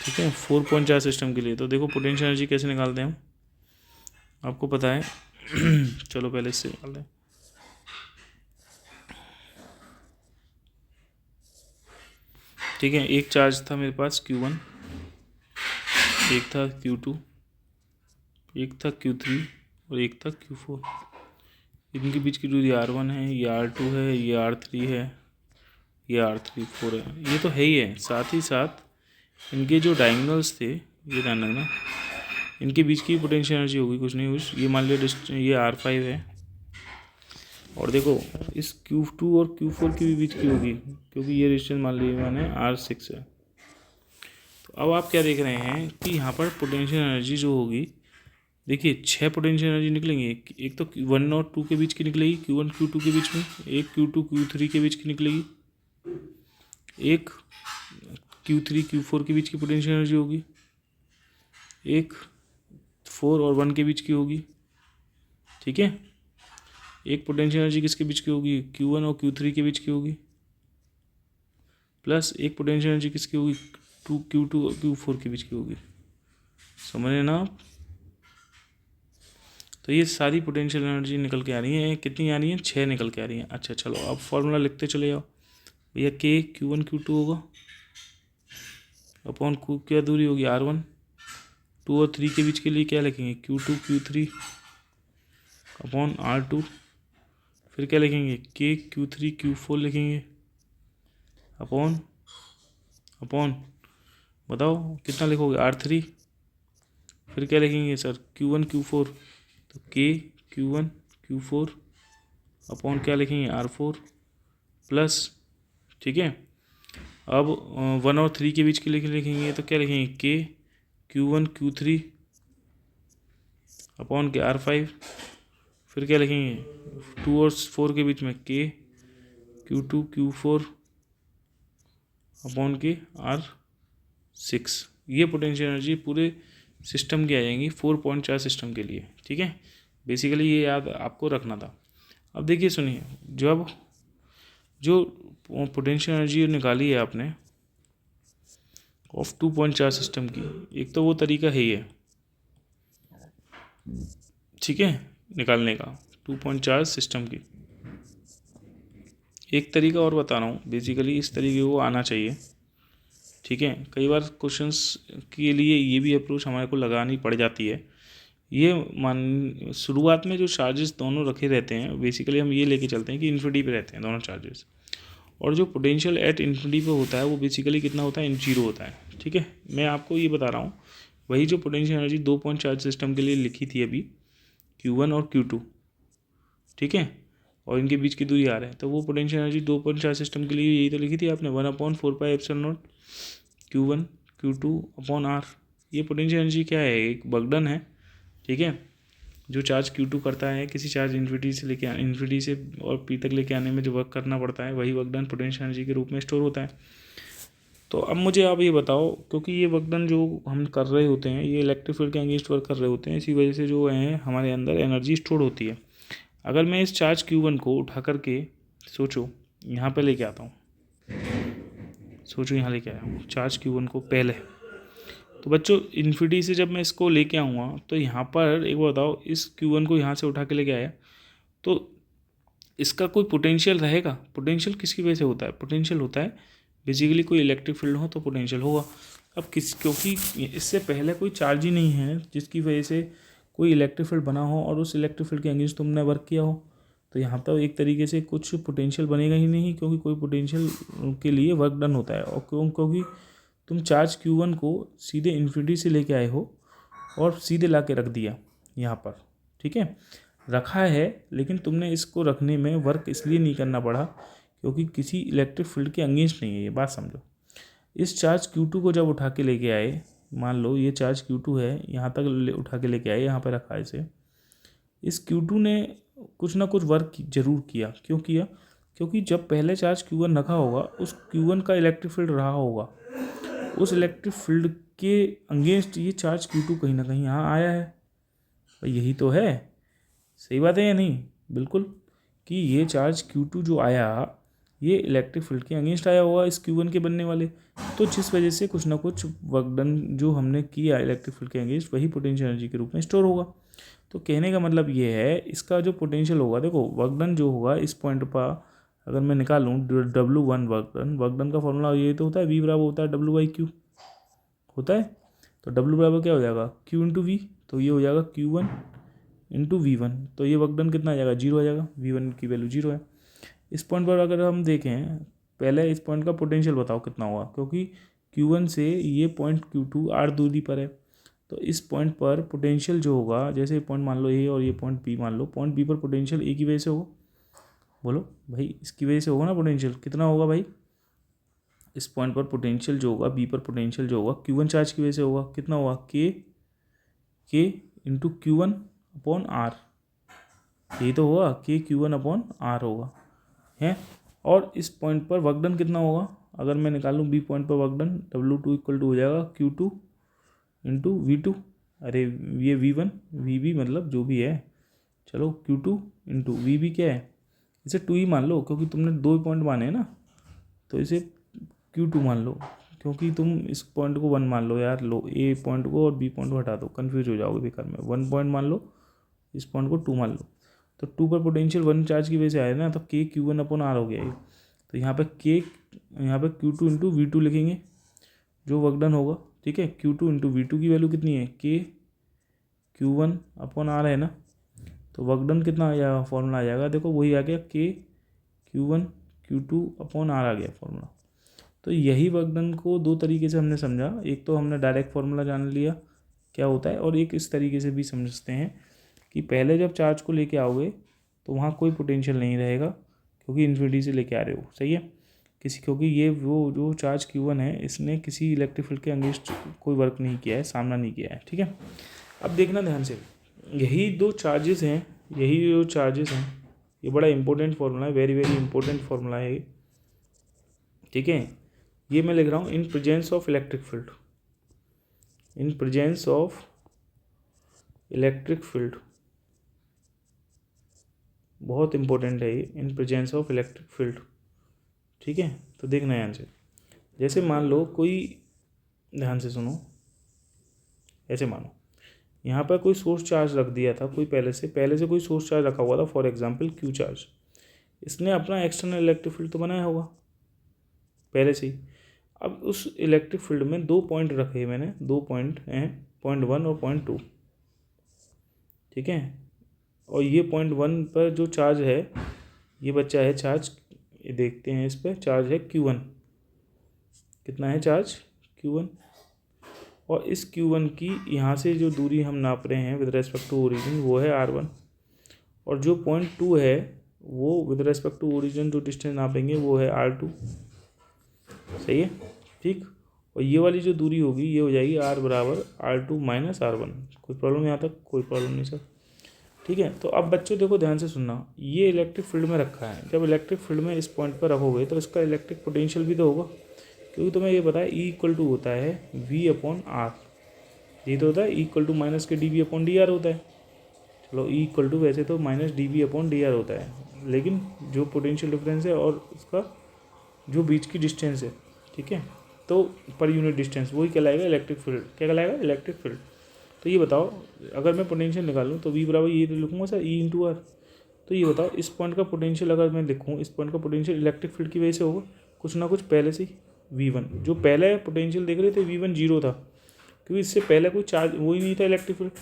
ठीक है, 4 पॉइंट चार्ज सिस्टम के लिए, तो देखो पोटेंशियल एनर्जी कैसे निकालते हैं हम, आपको पता है चलो पहले इससे निकालते हैं। ठीक है, एक चार्ज था मेरे पास Q1, एक था Q2, एक था Q3 और एक था Q4। इनके बीच की दूरी R1 है, ये R2 है, ये R3 है, ये R3 4 है, ये तो है ही है। साथ ही साथ इनके जो डायगोनल्स थे, ये ध्यान रखना, इनके बीच की पोटेंशियल एनर्जी होगी कुछ नहीं कुछ, ये मान लिया ये R5 है, और देखो इस Q2 और Q4 के भी बीच की होगी, क्योंकि ये डिस्टेंस मान लीजिए मैंने R6 है। तो अब आप क्या देख रहे हैं कि यहाँ पर पोटेंशियल एनर्जी जो होगी, देखिए 6 पोटेंशियल एनर्जी निकलेंगी, एक तो 1 और 2 के बीच की निकलेगी, Q1 Q2 के बीच में, एक Q2 Q3 के बीच की निकलेगी, एक Q3 Q4 के बीच की पोटेंशियल एनर्जी होगी, एक 4 और 1 के बीच की होगी, ठीक है। एक पोटेंशियल एनर्जी किसके बीच की होगी, Q1 और Q3 के बीच की होगी, प्लस एक पोटेंशियल एनर्जी किसकी होगी, Q2 और Q4 के बीच की होगी। समझ रहे ना आप। तो ये सारी पोटेंशियल एनर्जी निकल के आ रही है, कितनी आ रही है, 6 निकल के आ रही है। अच्छा चलो अब फॉर्मूला लिखते चले जाओ भैया, K Q1 Q2 होगा अपॉन क्या दूरी होगी R1, 2 और 3 के बीच के लिए क्या लिखेंगे, Q2 Q3 अपॉन R2, फिर क्या लिखेंगे, K Q3 Q4 लिखेंगे अपॉन बताओ कितना लिखोगे, R3, फिर क्या लिखेंगे सर, Q1 Q4, तो K Q1 Q4 अपॉन क्या लिखेंगे, R4 प्लस, ठीक है। अब 1 और 3 के बीच के लिए लिखेंगे, तो क्या लिखेंगे, K Q1 Q3 अपॉन के R5, फिर क्या लिखेंगे 2 और 4 के बीच में, K Q2 Q4 अपॉन के R6। ये पोटेंशियल एनर्जी पूरे सिस्टम की आ जाएंगी 4 पॉइंट चार्ज सिस्टम के लिए, ठीक है। बेसिकली ये याद आपको रखना था। अब देखिए सुनिए, जब जो पोटेंशियल एनर्जी निकाली है आपने ऑफ 2 पॉइंट चार्ज सिस्टम की, एक तो वो तरीका है ही है, ठीक है, निकालने का 2 पॉइंट चार्ज सिस्टम की। एक तरीका और बता रहा हूँ, बेसिकली इस तरीके को आना चाहिए, ठीक है। कई बार क्वेश्चंस के लिए ये भी अप्रोच हमारे को लगानी पड़ जाती है। ये मान शुरुआत में जो चार्जेस दोनों रखे रहते हैं, बेसिकली हम ये लेके चलते हैं कि इन्फिनिटी पे रहते हैं दोनों चार्जेस, और जो पोटेंशियल एट इन्फिनिटी पे होता है वो बेसिकली कितना होता है, 0 होता है, ठीक है। मैं आपको ये बता रहा हूँ वही जो potential energy 2 point charge system के लिए लिखी थी अभी, Q1 और Q2, ठीक है, और इनके बीच की दूरी r है, तो वो potential energy 2 point charge system के लिए यही तो लिखी थी आपने, 1/4πε0 Q1 Q2 अपॉन r। ये पोटेंशियल एनर्जी क्या है, एक वर्क है, ठीक है, जो चार्ज Q2 करता है किसी चार्ज इन्फिनिटी से और P तक लेके आने में जो वर्क करना पड़ता है, वही वर्क डन पोटेंशियल एनर्जी के रूप में स्टोर होता है। तो अब मुझे आप ये बताओ, क्योंकि ये वर्क डन जो हम कर रहे होते हैं ये इलेक्ट्रिक फील्ड के अगेंस्ट वर्क कर रहे होते हैं, इसी वजह से जो है हमारे अंदर एनर्जी स्टोर होती है। अगर मैं इस चार्ज Q1 को उठा करके सोचो यहाँ पे लेके आता हूँ, सोचो यहाँ लेके आया हूँ चार्ज Q1 को पहले, तो बच्चों इन्फिनिटी से जब मैं इसको लेके आऊँगा तो यहाँ पर एक बार बताओ, इस Q1 को यहाँ से उठा के लेके आया तो इसका कोई पोटेंशियल रहेगा? पोटेंशियल किसकी वजह से होता है? पोटेंशियल होता है बेसिकली कोई इलेक्ट्रिक फील्ड हो तो पोटेंशियल होगा। अब क्योंकि इससे पहले कोई चार्ज ही नहीं है जिसकी वजह से कोई इलेक्ट्रिक फील्ड बना हो और उस इलेक्ट्रिक फील्ड के अगेंस्ट तुमने वर्क किया हो, तो यहाँ पर एक तरीके से कुछ पोटेंशियल बनेगा ही नहीं, क्योंकि कोई पोटेंशियल के लिए वर्क डन होता है। और क्योंकि तुम चार्ज Q1 को सीधे इन्फिनिटी से लेके आए हो और सीधे ला के रख दिया यहाँ पर, ठीक है, रखा है, लेकिन तुमने इसको रखने में वर्क इसलिए नहीं करना पड़ा क्योंकि किसी इलेक्ट्रिक फील्ड के अगेंस्ट नहीं है, ये बात समझो। इस चार्ज Q2 को जब उठा के लेके आए, मान लो ये चार्ज Q2 है, यहाँ तक उठा के लेके आए, यहाँ पर रखा है इसे, इस Q2 ने कुछ ना कुछ वर्क जरूर किया। क्यों किया? क्योंकि जब पहले चार्ज Q1 रखा होगा उस Q1 का इलेक्ट्रिक फील्ड रहा होगा, उस इलेक्ट्रिक फील्ड के अगेंस्ट ये चार्ज Q2 कहीं ना कहीं यहाँ आया है। तो यही तो है, सही बात है या नहीं? बिल्कुल, कि ये चार्ज Q2 जो आया ये इलेक्ट्रिक फील्ड के अगेंस्ट आया होगा इस Q1 के बनने वाले, तो जिस वजह से कुछ ना कुछ वर्क डन जो हमने किया इलेक्ट्रिक फील्ड के अगेंस्ट वही पोटेंशियल एनर्जी के रूप में स्टोर होगा। तो कहने का मतलब ये है, इसका जो पोटेंशियल होगा, देखो वर्क डन जो होगा इस पॉइंट पर अगर मैं निकालूँ W1 वर्क डन का फॉर्मूला ये तो होता है V बराबर होता है W/Q होता है, तो W बराबर क्या हो जाएगा Q इंटू वी, तो ये हो जाएगा Q1 इंटू V1, तो ये वर्क डन कितना आ जाएगा 0 आ जाएगा, V1 की वैल्यू 0 है। इस पॉइंट पर अगर हम देखें, पहले इस पॉइंट का पोटेंशियल बताओ कितना होगा, क्योंकि Q1 से ये पॉइंट Q2 r दूरी पर है, तो इस पॉइंट पर पोटेंशियल जो होगा, जैसे पॉइंट मान लो ए और ये पॉइंट बी मान लो, पॉइंट बी पर पोटेंशियल ए की वजह से होगा, बोलो भाई इसकी वजह से होगा ना पोटेंशियल, कितना होगा भाई? इस पॉइंट पर पोटेंशियल जो होगा, बी पर पोटेंशियल जो होगा Q1 चार्ज की वजह से होगा, कितना होगा के इंटू Q1 अपॉन आर, यही तो होगा के Q1 अपॉन आर होगा है। और इस पॉइंट पर वर्क डन कितना होगा, अगर मैं निकालूँ बी पॉइंट पर work done, W2 equal to हो जाएगा Q2 इंटू V2, अरे ये V1 VB मतलब जो भी है, चलो Q2 इंटू VB क्या है, इसे 2 ही मान लो क्योंकि तुमने 2 पॉइंट माने हैं ना, तो इसे Q2 मान लो, क्योंकि तुम इस पॉइंट को 1 मान लो यार, लो ए पॉइंट को और बी पॉइंट को हटा दो, कन्फ्यूज हो जाओगे बेकार में, 1 पॉइंट मान लो, इस पॉइंट को 2 मान लो, तो 2 पर पोटेंशियल 1 चार्ज की वजह से आया ना, तो के Q1 अपॉन आर हो गया ये। तो यहाँ पे Q2 इंटू V2 लिखेंगे जो वर्क डन होगा, ठीक है, Q2 इंटू V2 की वैल्यू कितनी है, के Q1 अपॉन आर है ना, तो वर्क डन कितना आ जाएगा, फॉर्मूला आ जाएगा, देखो वही आ गया के Q1 Q2 अपॉन आर आ गया फॉर्मूला। तो यही वर्क डन को दो तरीके से हमने समझा, एक तो हमने डायरेक्ट फार्मूला जान लिया क्या होता है, और एक इस तरीके से भी समझते हैं कि पहले जब चार्ज को लेके आओगे तो वहाँ कोई पोटेंशियल नहीं रहेगा क्योंकि इन्फिनिटी से लेके आ रहे हो, सही है, क्योंकि ये वो जो चार्ज Q1 है इसने किसी इलेक्ट्रिक फील्ड के अगेंस्ट कोई वर्क नहीं किया है, सामना नहीं किया है, ठीक है। अब देखना ध्यान से, यही दो चार्जेस हैं, ये बड़ा इंपॉर्टेंट फार्मूला है, वेरी वेरी इंपॉर्टेंट फार्मूला है, ठीक है। ये मैं लिख रहा हूँ in presence of electric field, in presence of electric field, बहुत इंपॉर्टेंट है ये, in presence of electric field, ठीक है। तो देखना ध्यान से, जैसे मान लो कोई, ध्यान से सुनो, ऐसे मानो यहाँ पर कोई सोर्स चार्ज रख दिया था, कोई पहले से कोई सोर्स चार्ज रखा हुआ था, फॉर एग्जांपल Q चार्ज, इसने अपना एक्सटर्नल इलेक्ट्रिक फील्ड तो बनाया होगा पहले से ही। अब उस इलेक्ट्रिक फील्ड में 2 पॉइंट रखे मैंने, 2 पॉइंट हैं, पॉइंट 1 और पॉइंट 2, ठीक है। और ये पॉइंट 1 पर जो चार्ज है, ये बच्चा है चार्ज, ये देखते हैं इस पर चार्ज है Q1, कितना है चार्ज Q1, और इस Q1 की यहाँ से जो दूरी हम नाप रहे हैं विद रेस्पेक्ट टू ओरिजिन वो है R1, और जो पॉइंट 2 है वो विद रेस्पेक्ट टू ओरिजिन जो डिस्टेंस नापेंगे वो है R2। सही है, ठीक। और ये वाली जो दूरी होगी ये हो जाएगी R बराबर R2 माइनस R1। कोई प्रॉब्लम यहाँ तक? कोई प्रॉब्लम नहीं सर, ठीक है। तो अब बच्चों देखो ध्यान से सुनना, ये इलेक्ट्रिक फील्ड में रखा है। जब इलेक्ट्रिक फील्ड में इस पॉइंट पर रखोगे तो इसका इलेक्ट्रिक पोटेंशियल भी तो होगा, क्योंकि तुम्हें ये पता है E इक्वल टू होता है V/R। ये तो होता है E इक्वल टू माइनस के dV/dr होता है। चलो E इक्वल टू वैसे तो माइनस dV/dr होता है, लेकिन जो पोटेंशियल डिफरेंस है और उसका जो बीच की डिस्टेंस है, ठीक है, तो पर यूनिट डिस्टेंस वही कहलाएगा इलेक्ट्रिक फील्ड। क्या कहलाएगा? Electric field. तो ये बताओ, अगर मैं पोटेंशियल निकालूँ तो V बराबर ये लिखूँगा सर E इंटू आर। तो ये बताओ इस पॉइंट का पोटेंशियल अगर मैं लिखूँ, इस पॉइंट का पोटेंशियल इलेक्ट्रिक फील्ड की वजह से होगा कुछ ना कुछ पहले से ही। V1 जो पहले पोटेंशियल देख रहे थे V1 0 था, क्योंकि इससे पहले कोई चार्ज वो ही नहीं था इलेक्ट्रिक फील्ड।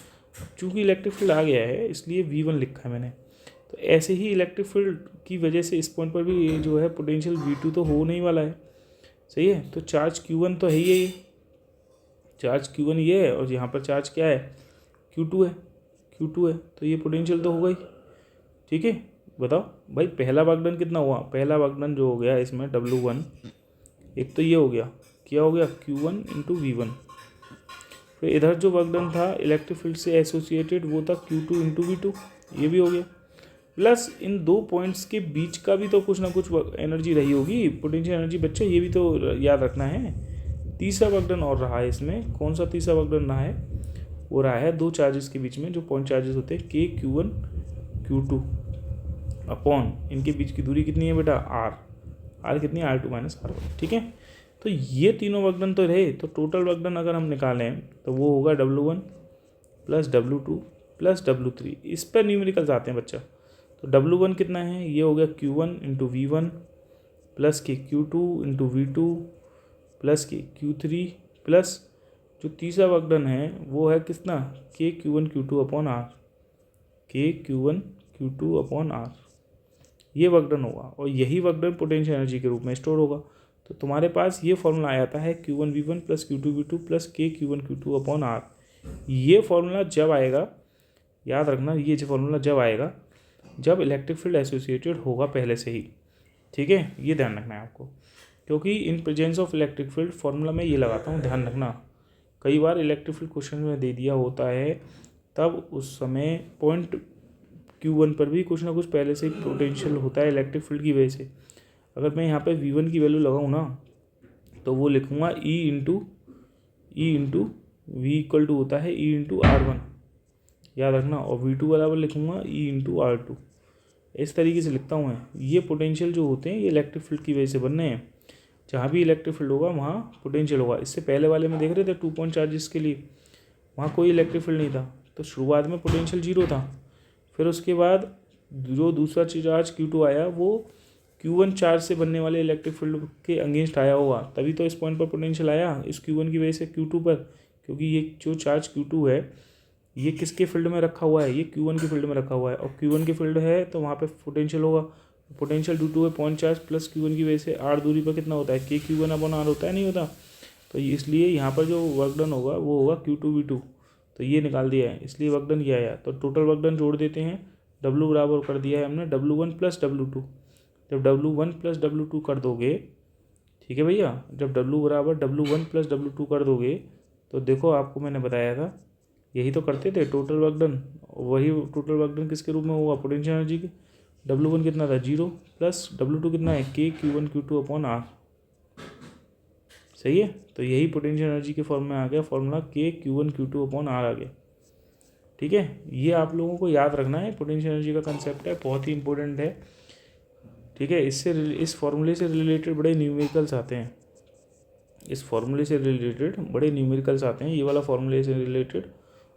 चूँकि इलेक्ट्रिक फील्ड आ गया है इसलिए V1 लिखा है मैंने। तो ऐसे ही इलेक्ट्रिक फील्ड की वजह से इस पॉइंट पर भी जो है पोटेंशियल V2 तो हो नहीं वाला है। सही है, तो चार्ज Q1 तो है ही है, चार्ज Q1 ये है, और यहाँ पर चार्ज क्या है? Q2 है, Q2 है, तो ये पोटेंशियल तो होगा ही। ठीक है, बताओ भाई पहला वर्कडन कितना हुआ? पहला वर्कडन जो हो गया इसमें W1, एक तो ये हो गया, क्या हो गया? Q1 into V1। फिर इधर जो वर्कडन था इलेक्ट्रिक फील्ड से एसोसिएटेड वो था Q2 इंटू V2, ये भी हो गया। प्लस इन दो पॉइंट्स के बीच का भी तो कुछ ना कुछ एनर्जी रही होगी, पोटेंशियल एनर्जी। बच्चे ये भी तो याद रखना है। तीसरा वर्कडन और रहा है इसमें। कौन सा तीसरा वर्कडन रहा है? वो रहा है दो चार्जेस के बीच में जो पॉइंट चार्जेस होते हैं K Q1 Q2 अपॉन इनके बीच की दूरी कितनी है बेटा? R कितनी है? R2 minus R1। ठीक है, तो ये तीनों वर्कडन तो रहे। तो टोटल वर्कडन अगर हम निकालें तो वो होगा W1 plus W2 plus W3। इस पर न्यूमेरिकल्स आते हैं बच्चा। तो W1 कितना है? ये हो गया Q1 इंटू V1 प्लस के Q2 इंटू V2 प्लस के Q3 प्लस जो तीसरा वर्कडन है वो है कितना? K Q1 Q2 upon R, K Q1 Q2 upon R। ये वर्कडन होगा और यही वर्कडन पोटेंशियल एनर्जी के रूप में स्टोर होगा। तो तुम्हारे पास ये फॉर्मूला आ जाता है Q1 V1 plus Q2 V2 plus K Q1 Q2 upon R। ये फॉर्मूला जब आएगा, याद रखना, ये जो फॉर्मूला जब आएगा जब इलेक्ट्रिक फील्ड एसोसिएटेड होगा पहले से ही। ठीक है, ये ध्यान रखना है आपको, क्योंकि in presence of electric field formula मैं ये लगाता हूँ, ध्यान रखना। कई बार इलेक्ट्रिक फील्ड क्वेश्चन में दे दिया होता है, तब उस समय पॉइंट Q1 पर भी कुछ ना कुछ पहले से ही पोटेंशियल होता है इलेक्ट्रिक फील्ड की वजह से। अगर मैं यहाँ पे V1 की वैल्यू लगाऊँ ना तो वो लिखूँगा E into V equal to होता है E इंटू R1, याद रखना। और V2 बराबर लिखूँगा E इंटू R2। इस तरीके से लिखता हूँ मैं। ये पोटेंशियल जो होते हैं ये इलेक्ट्रिक फील्ड की वजह से बनने हैं। जहाँ भी इलेक्ट्रिक फील्ड होगा वहाँ पोटेंशियल होगा। इससे पहले वाले में देख रहे थे 2 पॉइंट चार्जेस के लिए, वहाँ कोई इलेक्ट्रिक फील्ड नहीं था, तो शुरुआत में पोटेंशियल 0 था। फिर उसके बाद जो दूसरा चार्ज Q2 आया वो Q1 चार्ज से बनने वाले इलेक्ट्रिक फील्ड के अगेंस्ट आया होगा, तभी तो इस पॉइंट पर पोटेंशियल आया इस Q1 की वजह से Q2 पर। क्योंकि ये जो चार्ज Q2 है ये किसके फील्ड में रखा हुआ है? ये Q1 के फील्ड में रखा हुआ है, और Q1 के फील्ड है तो वहाँ पे पोटेंशियल होगा। पोटेंशियल ड्यू टू है पॉइंट चार्ज प्लस Q1 की वजह से R दूरी पर कितना होता है? K Q1 अपॉन R होता है, नहीं होता? तो इसलिए यहाँ पर जो वर्कडन होगा वो होगा Q2 V2। तो ये निकाल दिया है, इसलिए वर्कडन ये आया। तो टोटल वर्कडन जोड़ देते हैं, W बराबर कर दिया है हमने W1 प्लस W2। जब W1 प्लस W2 कर दोगे, ठीक है भैया, जब W बराबर W1 प्लस W2 कर दोगे तो देखो आपको मैंने बताया था यही तो करते थे टोटल वर्कडन। वही टोटल वर्कडन किसके रूप में होगा? पोटेंशियल एनर्जी के। W1 कितना था? 0 प्लस W2 कितना है? K Q1 Q2 upon R। सही है, तो यही पोटेंशियल एनर्जी के फॉर्म में आ गया formula K Q1 Q2 upon R आ गया। ठीक है, ये आप लोगों को याद रखना है। पोटेंशियल एनर्जी का कंसेप्ट है, बहुत ही इंपॉर्टेंट है। ठीक है, इस फॉर्मूले से रिलेटेड बड़े न्यूमेरिकल्स आते हैं। इस फॉर्मूले से रिलेटेड बड़े न्यूमेरिकल्स आते हैं, ये वाला फॉर्मूले से रिलेटेड।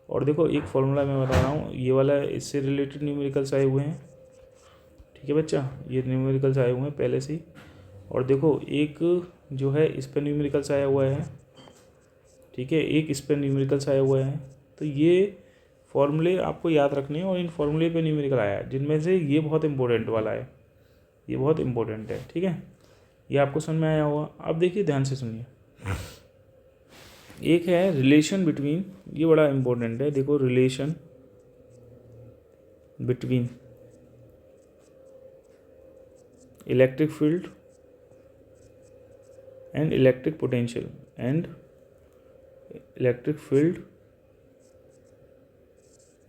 और देखो एक फॉर्मूला मैं बता रहा हूँ, ये वाला इससे रिलेटेड न्यूमेरिकल्स आए हुए हैं। ठीक है बच्चा, ये न्यूमेरिकल्स आए हुए हैं पहले से ही। और देखो एक जो है इस पर न्यूमेरिकल्स आया हुआ है, ठीक है, एक इस पर न्यूमेरिकल्स आया हुआ है। तो ये फॉर्मूले आपको याद रखने हैं और इन फॉर्मूले पे न्यूमेरिकल आया है, जिनमें से ये बहुत इंपॉर्टेंट वाला है, ये बहुत इंपॉर्टेंट है। ठीक है, ये आपको समझ में आया होगा। अब देखिए ध्यान से सुनिए, एक है रिलेशन बिटवीन, ये बड़ा इम्पोर्टेंट है, देखो relation between electric field and electric potential and electric field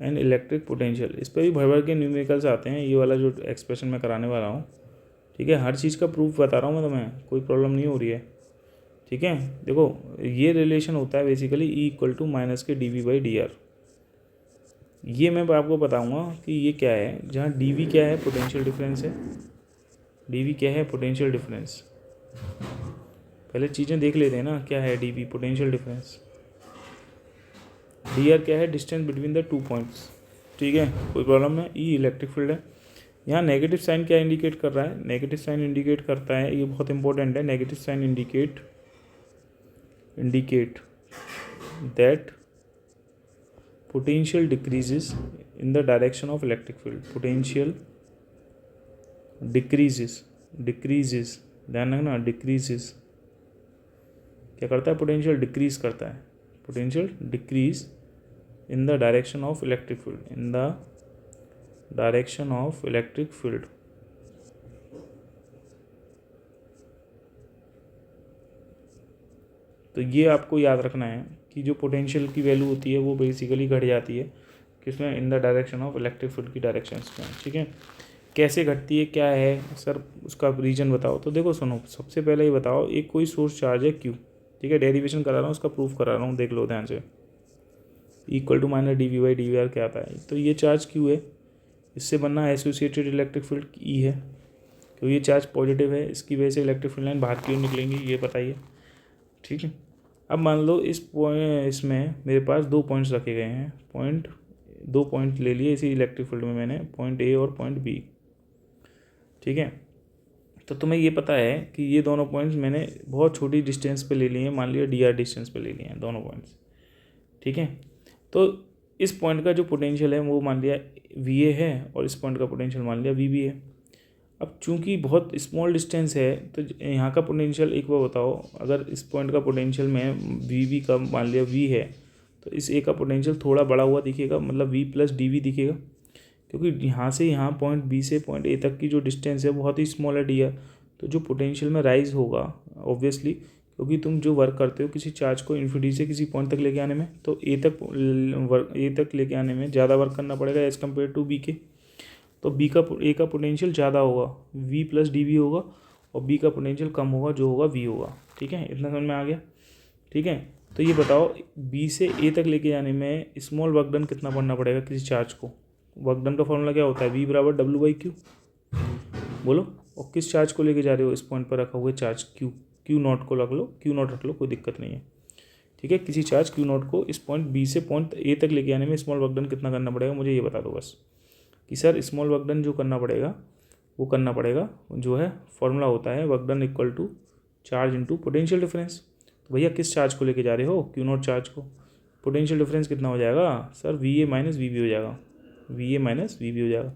and electric potential. इस पर भी भर भर के न्यूमेरिकल्स आते हैं, ये वाला जो एक्सप्रेशन मैं कराने वाला हूँ, ठीक है। हर चीज़ का प्रूफ बता रहा हूँ मैं तुम्हें, कोई प्रॉब्लम नहीं हो रही है, ठीक है। देखो ये रिलेशन होता है basically E equal to minus के dV/dr। ये मैं आपको बताऊंगा कि ये क्या है, जहाँ dV क्या है, पोटेंशियल डिफरेंस है, dV क्या है, पोटेंशियल डिफरेंस। पहले चीज़ें देख लेते हैं ना, क्या है dV, पोटेंशियल डिफरेंस, dr क्या है, distance between the two points, ठीक है, कोई प्रॉब्लम है। E इलेक्ट्रिक फील्ड है। यहाँ नेगेटिव साइन क्या इंडिकेट कर रहा है, नेगेटिव साइन इंडिकेट करता है, ये बहुत इंपॉर्टेंट है, negative sign indicate that potential decreases in the direction of electric field, potential decreases, ध्यान रखना, decreases क्या करता है, पोटेंशियल डिक्रीज करता है, potential decrease in the direction of electric field, in the direction of electric field. तो ये आपको याद रखना है कि जो पोटेंशियल की वैल्यू होती है वो बेसिकली घट जाती है किसमें, in the direction of electric field की डायरेक्शन में, ठीक है। कैसे घटती है, क्या है सर, उसका रीजन बताओ। तो देखो सुनो, सबसे पहले ये बताओ, एक कोई सोर्स चार्ज है Q, ठीक है, डेरिवेशन करा रहा हूँ, उसका प्रूफ करा रहा हूँ, देख लो ध्यान से। इक्वल टू माइनस dV/dr क्या आता है, तो ये चार्ज Q है, इससे बनना एसोसिएटेड इलेक्ट्रिक फील्ड E है, क्योंकि ये चार्ज पॉजिटिव है, इसकी वजह से इलेक्ट्रिक फील्ड लाइन बाहर की ओर निकलेंगी, ये बताइए, ठीक है। अब मान लो इसमें मेरे पास 2 पॉइंट्स रखे गए हैं, 2 पॉइंट ले लिए इसी इलेक्ट्रिक फील्ड में मैंने, पॉइंट A और पॉइंट B, ठीक है। तो तुम्हें ये पता है कि ये दोनों पॉइंट्स मैंने बहुत छोटी डिस्टेंस पे ले लिए हैं, मान लिया dr डिस्टेंस पे ले लिए हैं दोनों पॉइंट्स, ठीक है। तो इस पॉइंट का जो पोटेंशियल है वो मान लिया VA है और इस पॉइंट का पोटेंशियल मान लिया VB है। अब चूंकि बहुत स्मॉल डिस्टेंस है तो यहाँ का पोटेंशियल, एक बार बताओ, अगर इस पॉइंट का पोटेंशियल में VB का मान लिया V है तो इस A का पोटेंशियल थोड़ा बड़ा हुआ दिखेगा, मतलब V प्लस dV दिखेगा, क्योंकि यहाँ से यहाँ पॉइंट B से पॉइंट A तक की जो डिस्टेंस है बहुत ही स्मॉल है dr। तो जो पोटेंशियल में राइज होगा ऑब्वियसली, क्योंकि तुम जो वर्क करते हो किसी चार्ज को इन्फिनिटी से किसी पॉइंट तक लेके आने में, तो A तक लेके आने में ज़्यादा वर्क करना पड़ेगा एज़ कम्पेयर टू B के। तो A का पोटेंशियल ज़्यादा होगा, V प्लस dV होगा, और B का पोटेंशियल कम होगा, जो होगा V होगा, ठीक है, इतना समझ में आ गया, ठीक है। तो ये बताओ B से A तक लेके जाने में स्मॉल वर्क डन कितना पड़ना पड़ेगा किसी चार्ज को। वर्क डन का फॉर्मूला क्या होता है, V बराबर W/Q, बोलो। और किस चार्ज को लेके जा रहे हो, इस पॉइंट पर रखा हुआ चार्ज Q नॉट को रख लो, Q नॉट रख लो, कोई दिक्कत नहीं है, ठीक है। किसी चार्ज Q नॉट को इस पॉइंट B से पॉइंट A तक लेके आने में स्मॉल वर्क डन कितना करना पड़ेगा, मुझे ये बता दो बस, कि सर स्मॉल वर्क डन जो करना पड़ेगा वो करना पड़ेगा, जो है फॉर्मूला होता है work done equal to charge into potential difference. तो भैया किस चार्ज को लेके जा रहे हो, Q नॉट चार्ज को, पोटेंशियल डिफरेंस कितना हो जाएगा सर, VA माइनस VB हो जाएगा, VA माइनस VB हो जाएगा,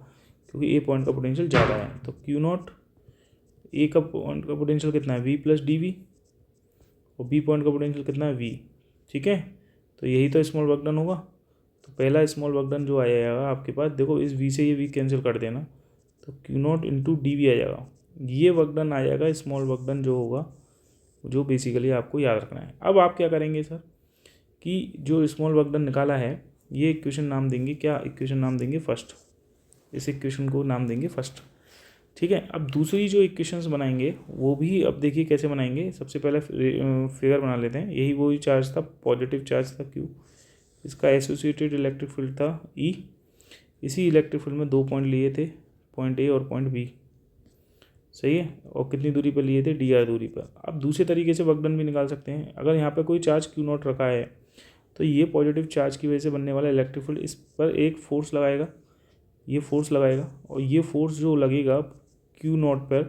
क्योंकि A पॉइंट का पोटेंशियल ज़्यादा है। तो Q नॉट A का पॉइंट का पोटेंशियल कितना है, V प्लस dV, और B पॉइंट का पोटेंशियल कितना है, V, ठीक है। तो यही तो स्मॉल वर्क डन होगा। तो पहला स्मॉल वर्क डन जो आ जाएगा आपके पास, देखो इस V से ये V कैंसिल कर देना, तो Q नॉट इंटू dV आ जाएगा, ये वर्क डन आ जाएगा, स्मॉल वर्क डन जो होगा, जो बेसिकली आपको याद रखना है। अब आप क्या करेंगे सर, कि जो स्मॉल वर्क डन निकाला है ये इक्वेशन नाम देंगे, क्या इक्वेशन नाम देंगे, फर्स्ट, इस इक्वेशन को नाम देंगे फर्स्ट, ठीक है। अब दूसरी जो इक्वेशंस बनाएंगे वो भी अब देखिए कैसे बनाएंगे। सबसे पहले फिगर बना लेते हैं, यही वही चार्ज था, पॉजिटिव चार्ज था Q, इसका एसोसिएटेड इलेक्ट्रिक फील्ड था E, इसी इलेक्ट्रिक फील्ड में 2 पॉइंट लिए थे, पॉइंट A और पॉइंट B, सही है, और कितनी दूरी पर लिए थे, dr दूरी पर। अब दूसरे तरीके से वर्क डन भी निकाल सकते हैं, अगर यहाँ पर कोई चार्ज Q नॉट रखा है तो ये पॉजिटिव चार्ज की वजह से बनने वाला इलेक्ट्रिक फील्ड इस पर एक फोर्स लगाएगा, ये फोर्स लगाएगा, और ये फोर्स जो लगेगा Q नॉट पर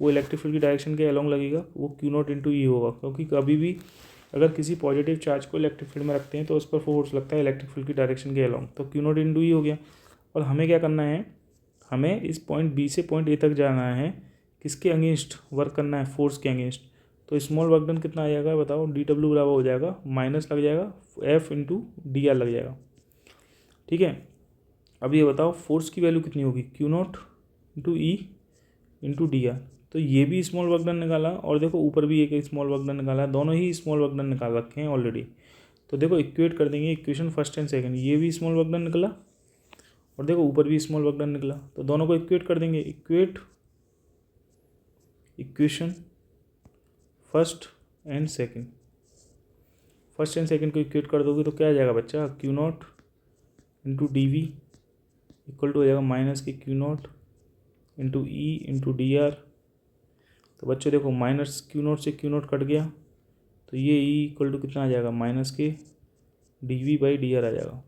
वो इलेक्ट्रिक फील्ड की डायरेक्शन के अलोंग लगेगा, वो Q नॉट इंटू E होगा, क्योंकि कभी भी अगर किसी पॉजिटिव चार्ज को इलेक्ट्रिक फील्ड में रखते हैं तो उस पर फोर्स लगता है इलेक्ट्रिक फील्ड की डायरेक्शन के अलोंग, तो Q नॉट इंटू E हो गया। और हमें क्या करना है, हमें इस पॉइंट B से पॉइंट A तक जाना है, किसके अगेंस्ट वर्क करना है, फोर्स के अगेंस्ट। तो स्मॉल वर्क डन कितना आ जाएगा बताओ, डी डब्ल्यू बराबर हो जाएगा माइनस लग जाएगा एफ इंटू डी आर लग जाएगा। ठीक है, अब ये बताओ फोर्स की वैल्यू कितनी होगी, Q not into E into d r. तो ये भी स्मॉल वर्क डन निकाला और देखो ऊपर भी एक स्मॉल वर्क डन निकाला, दोनों ही स्मॉल वर्क डन निकाल रखे हैं ऑलरेडी। तो देखो इक्वेट कर देंगे इक्वेशन फर्स्ट एंड सेकंड, ये भी स्मॉल वर्क डन निकला और देखो ऊपर भी स्मॉल वर्क डन निकला, तो दोनों को इक्वेट कर देंगे। Equate equation first and second, first and second को इक्वेट कर दोगे तो क्या आ जाएगा बच्चा, q not into d V equal to हो जाएगा माइनस के q not into E into d r. तो बच्चों देखो माइनस क्यू नॉट से क्यू नॉट कट गया, तो ये ई इक्वल टू कितना आ जाएगा, माइनस के D V by D R आ जाएगा।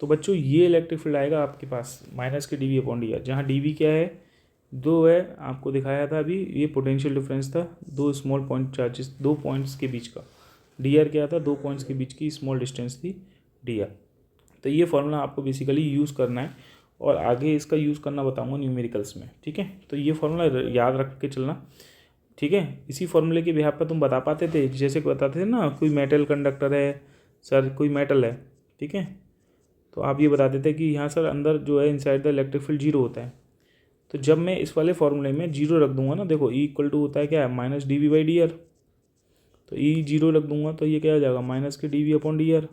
तो बच्चों ये इलेक्ट्रिक फील्ड आएगा आपके पास माइनस के D V upon D R, जहाँ डी वी क्या है, दो है, आपको दिखाया था अभी, ये पोटेंशियल डिफरेंस था दो स्मॉल पॉइंट चार्जेस, दो पॉइंट्स के बीच का। डी आर क्या था, दो पॉइंट्स के बीच की स्मॉल डिस्टेंस थी डी आर। तो ये फॉर्मूला आपको बेसिकली यूज़ करना है और आगे इसका यूज़ करना बताऊंगा न्यूमेरिकल्स में। ठीक है, तो ये फॉर्मूला याद रख के चलना। ठीक है, इसी फॉर्मूले के बिहाफ पर तुम बता पाते थे, जैसे बताते थे ना, कोई मेटल कंडक्टर है सर, कोई मेटल है, ठीक है, तो आप ये बताते थे कि यहाँ सर अंदर जो है inside the electric field zero होता है। तो जब मैं इस वाले फॉर्मूले में जीरो रख दूंगा ना, देखो ई इक्वल टू होता है क्या है, minus d V by D r. तो ई जीरो रख दूंगा तो ये क्या आ जाएगा, माइनस के D V upon D r.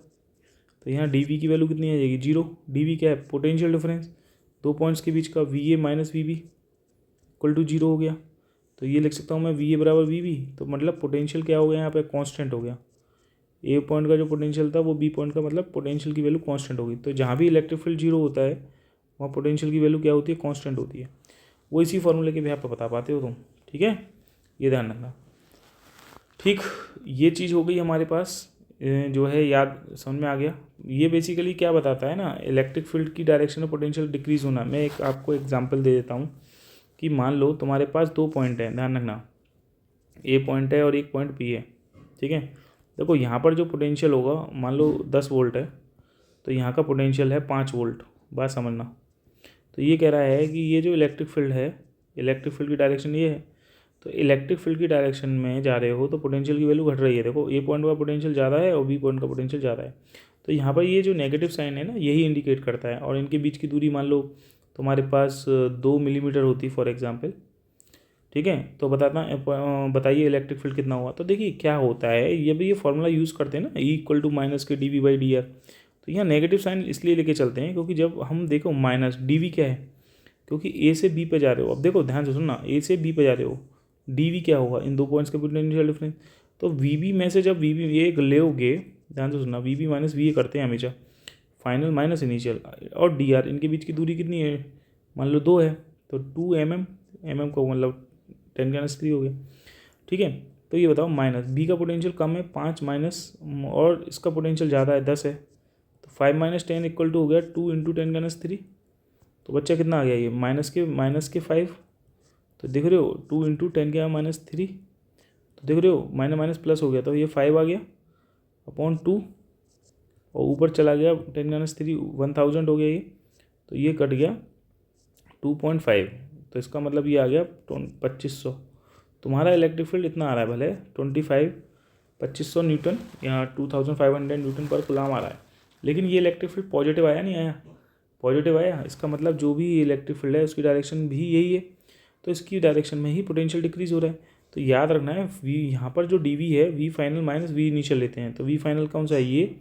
तो यहाँ डी वी की वैल्यू कितनी आ जाएगी, जीरो। डी वी क्या है, पोटेंशियल डिफरेंस, दो पॉइंट्स के बीच का, V A minus V B equal to zero हो गया। तो ये लिख सकता हूँ मैं वी ए बराबर वी बी। तो मतलब पोटेंशियल क्या हो गया यहाँ पे, कांस्टेंट हो गया। ए पॉइंट का जो पोटेंशियल था वो बी पॉइंट का, मतलब पोटेंशियल की वैल्यू कांस्टेंट होगी। तो जहाँ भी इलेक्ट्रिक फील्ड जीरो होता है वहाँ पोटेंशियल की वैल्यू क्या होती है, कांस्टेंट होती है। वो इसी फॉर्मूले के भी आप बता पाते हो तुम। ठीक है, ये ध्यान रखना। ठीक, ये चीज़ हो गई हमारे पास, जो है याद समझ में आ गया। ये बेसिकली क्या बताता है ना, इलेक्ट्रिक फील्ड की डायरेक्शन में पोटेंशियल डिक्रीज होना। मैं एक आपको एग्जांपल दे देता हूँ कि मान लो तुम्हारे पास दो पॉइंट हैं, ध्यान रखना, ए पॉइंट है और एक पॉइंट बी है। ठीक है, देखो यहाँ पर जो पोटेंशियल होगा, मान लो 10 वोल्ट है, तो यहाँ का पोटेंशियल है 5 वोल्ट, बात समझना। तो ये कह रहा है कि ये जो इलेक्ट्रिक फील्ड है, इलेक्ट्रिक फील्ड की डायरेक्शन ये है, तो इलेक्ट्रिक फील्ड की डायरेक्शन में जा रहे हो तो पोटेंशियल की वैल्यू घट रही है। देखो ए पॉइंट का पोटेंशियल ज़्यादा है और बी पॉइंट का पोटेंशियल ज़्यादा है। तो यहाँ पर ये जो नेगेटिव साइन है ना, यही इंडिकेट करता है। और इनके बीच की दूरी मान लो तुम्हारे पास 2 मिलीमीटर होती फॉर एग्जाम्पल। ठीक है, तो बताइए इलेक्ट्रिक फील्ड कितना हुआ। तो देखिए क्या होता है, ये भी ये फॉर्मूला यूज़ करते हैं ना, ई इक्वल टू माइनस के D V by D r. तो यहाँ नेगेटिव साइन इसलिए लेके चलते हैं क्योंकि जब हम देखो माइनस डी वी क्या है, क्योंकि ए से बी पे जा रहे हो। अब देखो ध्यान से सुनना, ए से बी पे जा रहे हो, डी वी क्या होगा, इन दो पॉइंट्स के पोटेंशियल डिफरेंस। तो वी बी में से जब वी बी ये लेओगे, ध्यान से सुनना, V B minus V A करते हैं हमेशा, फाइनल माइनस इनिशियल, और डी आर, इनके बीच की दूरी कितनी है, मान लो 2 है, तो 2 mm को मतलब 10⁻³ हो गया। ठीक है, तो ये बताओ माइनस बी का पोटेंशियल कम है 5 माइनस, और इसका पोटेंशियल ज़्यादा है 10 है, तो 5 - 10 इक्वल टू हो गया 2 × 10⁻³। तो बच्चा कितना आ गया, ये माइनस के 5। तो देख रहे हो 2 × 10⁻³ तो देख रहे हो माइनस माइनस प्लस हो गया, तो ये 5 आ गया अपॉन 2, और ऊपर चला गया 10⁻³ 1000 हो गया ये, तो ये कट गया 2.5। तो इसका मतलब ये आ गया 2500। तुम्हारा इलेक्ट्रिक फील्ड इतना आ रहा है, भले 2500 न्यूटन या 2500 न्यूटन पर कूलम आ रहा है, लेकिन ये इलेक्ट्रिक फील्ड पॉजिटिव आया नहीं आया, पॉजिटिव आया। इसका मतलब जो भी इलेक्ट्रिक फील्ड है उसकी डायरेक्शन भी यही है, तो इसकी डायरेक्शन में ही पोटेंशियल डिक्रीज हो रहा है। तो याद रखना है, वी यहाँ पर जो डी वी है, V final minus V initial लेते हैं, तो वी फाइनल कौन सा है, ये,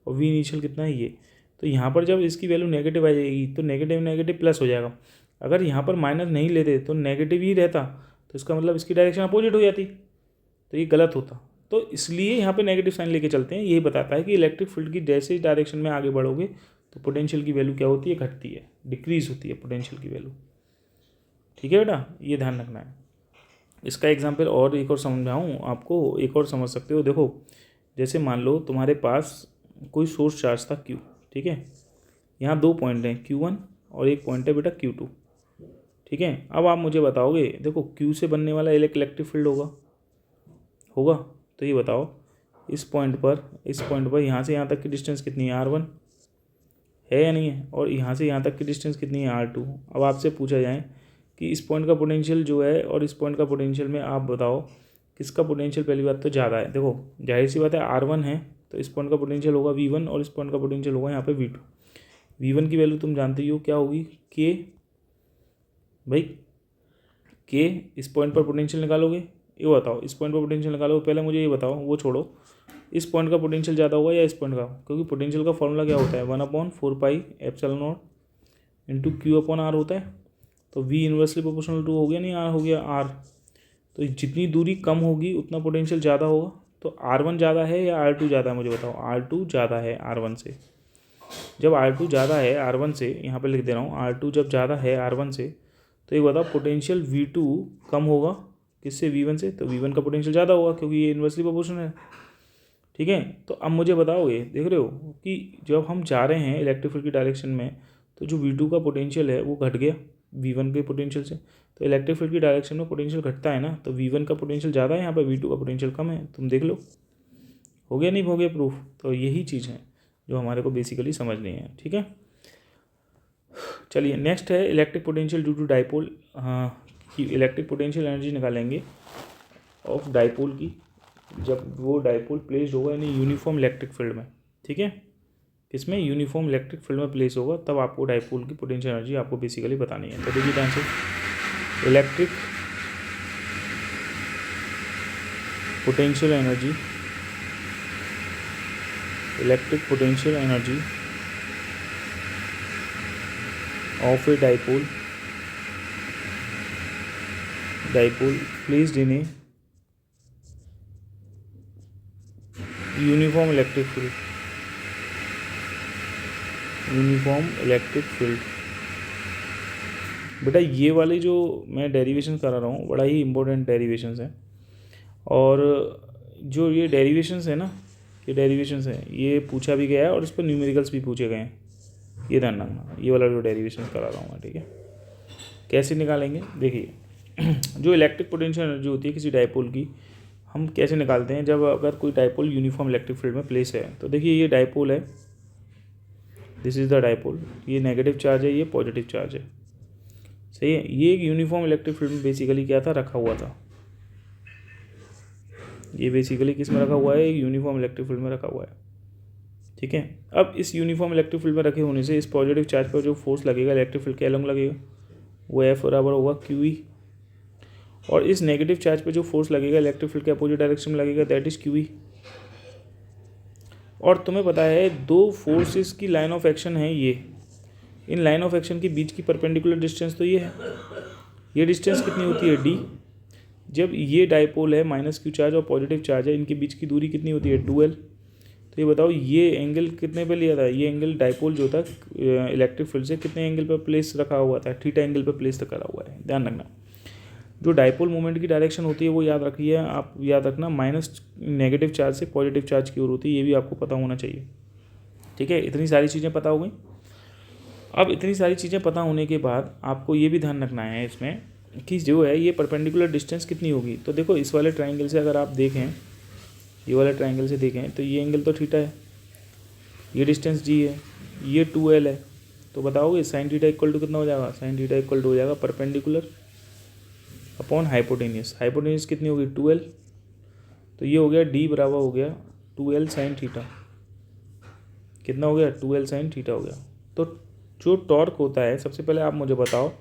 और वी इनिशियल कितना है, ये। तो यहाँ पर जब इसकी वैल्यू नेगेटिव आ जाएगी तो नेगेटिव नेगेटिव प्लस हो जाएगा। अगर यहाँ पर माइनस नहीं लेते तो नेगेटिव ही रहता, तो इसका मतलब इसकी डायरेक्शन अपोजिट हो जाती, तो ये गलत होता। तो इसलिए यहाँ पे नेगेटिव साइन लेके चलते हैं। यही बताता है कि इलेक्ट्रिक फील्ड की जैसे डायरेक्शन में आगे बढ़ोगे तो पोटेंशियल की वैल्यू क्या होती है, घटती है, डिक्रीज होती है पोटेंशियल की वैल्यू। ठीक है बेटा, ये ध्यान रखना है। इसका एग्जाम्पल और एक और समझाऊँ आपको, एक और समझ सकते हो। देखो जैसे मान लो तुम्हारे पास कोई सोर्स चार्ज था Q, ठीक है, यहाँ दो पॉइंट हैं Q1 और एक पॉइंट है बेटा Q2। ठीक है, अब आप मुझे बताओगे, देखो Q से बनने वाला इलेक्ट्रिक फील्ड होगा, तो ये बताओ इस पॉइंट पर यहाँ से यहाँ तक की डिस्टेंस कितनी है, R1 है या नहीं है, और यहाँ से यहाँ तक की डिस्टेंस कितनी है, R2। अब आपसे पूछा जाए कि इस पॉइंट का पोटेंशियल जो है और इस पॉइंट का पोटेंशियल में आप बताओ किसका पोटेंशियल पहली बात तो ज़्यादा है। देखो जाहिर सी बात है R1 है तो इस पॉइंट का पोटेंशियल होगा V1 और इस पॉइंट का पोटेंशियल होगा यहाँ पे V2। V1 की वैल्यू तुम जानते ही हो क्या होगी, K भाई, K इस पॉइंट पर पोटेंशियल निकालोगे, ये बताओ इस पॉइंट पर पोटेंशियल निकालोगे। पहले मुझे ये बताओ, वो छोड़ो, इस पॉइंट का पोटेंशियल ज़्यादा होगा या इस पॉइंट का, क्योंकि पोटेंशियल का फॉर्मूला क्या होता है 1/4πε0 इंटू Q/R होता है। तो V इन्वर्सली प्रोपोर्शनल टू हो गया, नहीं R हो गया R। तो जितनी दूरी कम होगी उतना पोटेंशियल ज़्यादा होगा। तो R1 ज़्यादा है या R2 ज़्यादा है, मुझे बताओ। R2 ज़्यादा है R1 से। जब R2 ज़्यादा है R1 से, यहाँ पे लिख दे रहा हूँ, R2 जब ज़्यादा है R1 से, तो ये बताओ पोटेंशियल V2 कम होगा किससे, V1 से। तो V1 का पोटेंशियल ज़्यादा होगा क्योंकि ये इन्वर्सली प्रोपोर्शनल है। ठीक है, तो अब मुझे बताओगे, देख रहे हो कि जब हम जा रहे हैं इलेक्ट्रिक फील्ड की डायरेक्शन में तो जो V2 का पोटेंशियल है वो घट गया V1 के पोटेंशियल से। तो इलेक्ट्रिक फील्ड की डायरेक्शन में पोटेंशियल घटता है ना, तो V1 का पोटेंशियल ज़्यादा है, यहाँ पर V2 का पोटेंशियल कम है। तुम देख लो, हो गया नहीं हो गया प्रूफ। तो यही चीज़ है जो हमारे को बेसिकली समझनी है। ठीक है, चलिए नेक्स्ट है electric potential due to dipole. हाँ, इलेक्ट्रिक पोटेंशियल एनर्जी निकालेंगे ऑफ डाइपोल की जब वो डाइपोल प्लेस्ड होगा यानी यूनिफॉर्म इलेक्ट्रिक फील्ड में। ठीक है, किसमें, यूनिफॉर्म इलेक्ट्रिक फील्ड में प्लेस होगा, तब आपको डाइपोल की पोटेंशियल एनर्जी आपको बेसिकली बतानी है। तो देखिए answer, electric potential energy, electric potential energy of a dipole placed in a uniform electric field. बेटा ये वाली जो मैं डेरिवेशन करा रहा हूँ बड़ा ही इंपॉर्टेंट डेरिवेशंस हैं, और जो ये डेरिवेशंस है ना, ये डेरिवेशंस हैं, ये पूछा भी गया है और इस पर न्यूमेरिकल्स भी पूछे गए हैं। ये ध्यान रखना, ये वाला जो डेरिवेशन करा रहा हूँ मैं। ठीक है, कैसे निकालेंगे, देखिए जो इलेक्ट्रिक पोटेंशियल एनर्जी होती है किसी डाइपोल की, हम कैसे निकालते हैं, जब अगर कोई डाइपोल यूनिफॉर्म इलेक्ट्रिक फील्ड में प्लेस है। तो देखिए ये डाइपोल है, दिस इज़ द डाइपोल, ये नेगेटिव चार्ज है, ये पॉजिटिव चार्ज है, सही है। ये एक यूनिफॉर्म इलेक्ट्रिक फील्ड में बेसिकली क्या था, रखा हुआ था। ये बेसिकली किस में रखा हुआ है, एक यूनिफॉर्म इलेक्ट्रिक फील्ड में रखा हुआ है। ठीक है, अब इस यूनिफॉर्म इलेक्ट्रिक फील्ड में रखे होने से इस पॉजिटिव चार्ज पर जो फोर्स लगेगा इलेक्ट्रिक फील्ड के अलॉन्ग लगेगा, वो F बराबर होगा QE, और इस नेगेटिव चार्ज पे जो फोर्स लगेगा इलेक्ट्रिक फील्ड के अपोजिट डायरेक्शन में लगेगा, दैट इज QE। और तुम्हें पता है दो फोर्सेस की लाइन ऑफ एक्शन है ये, इन लाइन ऑफ एक्शन के बीच की परपेंडिकुलर डिस्टेंस तो ये है, ये डिस्टेंस कितनी होती है D। जब ये डाइपोल है -Q चार्ज और पॉजिटिव चार्ज है, इनके बीच की दूरी कितनी होती है 2L। तो ये बताओ ये एंगल कितने पे लिया था, ये एंगल डाइपोल जो था इलेक्ट्रिक फील्ड से कितने एंगल पर प्लेस रखा हुआ था, थीटा एंगल पर प्लेस करा हुआ है। ध्यान रखना, जो डाइपोल मोमेंट की डायरेक्शन होती है वो याद रखिए आप, याद रखना नेगेटिव चार्ज से पॉजिटिव चार्ज की ओर होती है, ये भी आपको पता होना चाहिए। ठीक है, इतनी सारी चीज़ें पता हो गई। अब इतनी सारी चीज़ें पता होने के बाद आपको ये भी ध्यान रखना है इसमें कि जो है ये परपेंडिकुलर डिस्टेंस कितनी होगी। तो देखो इस वाले ट्राइंगल से अगर आप देखें, ये वाले ट्राइंगल से देखें तो ये एंगल तो थीटा है, ये डिस्टेंस G है, ये 2L है। तो बताओगे साइन थीटा इक्वल टू कितना हो जाएगा, साइन थीटा इक्वल टू हो जाएगा परपेंडिकुलर अपॉन हाइपोटेनियस। हाइपोटेनियस कितनी होगी 2L, तो ये हो गया D बराबर हो गया 2L साइन थीटा। कितना हो गया 2L साइन थीटा हो गया। तो जो टॉर्क होता है, सबसे पहले आप मुझे बताओ,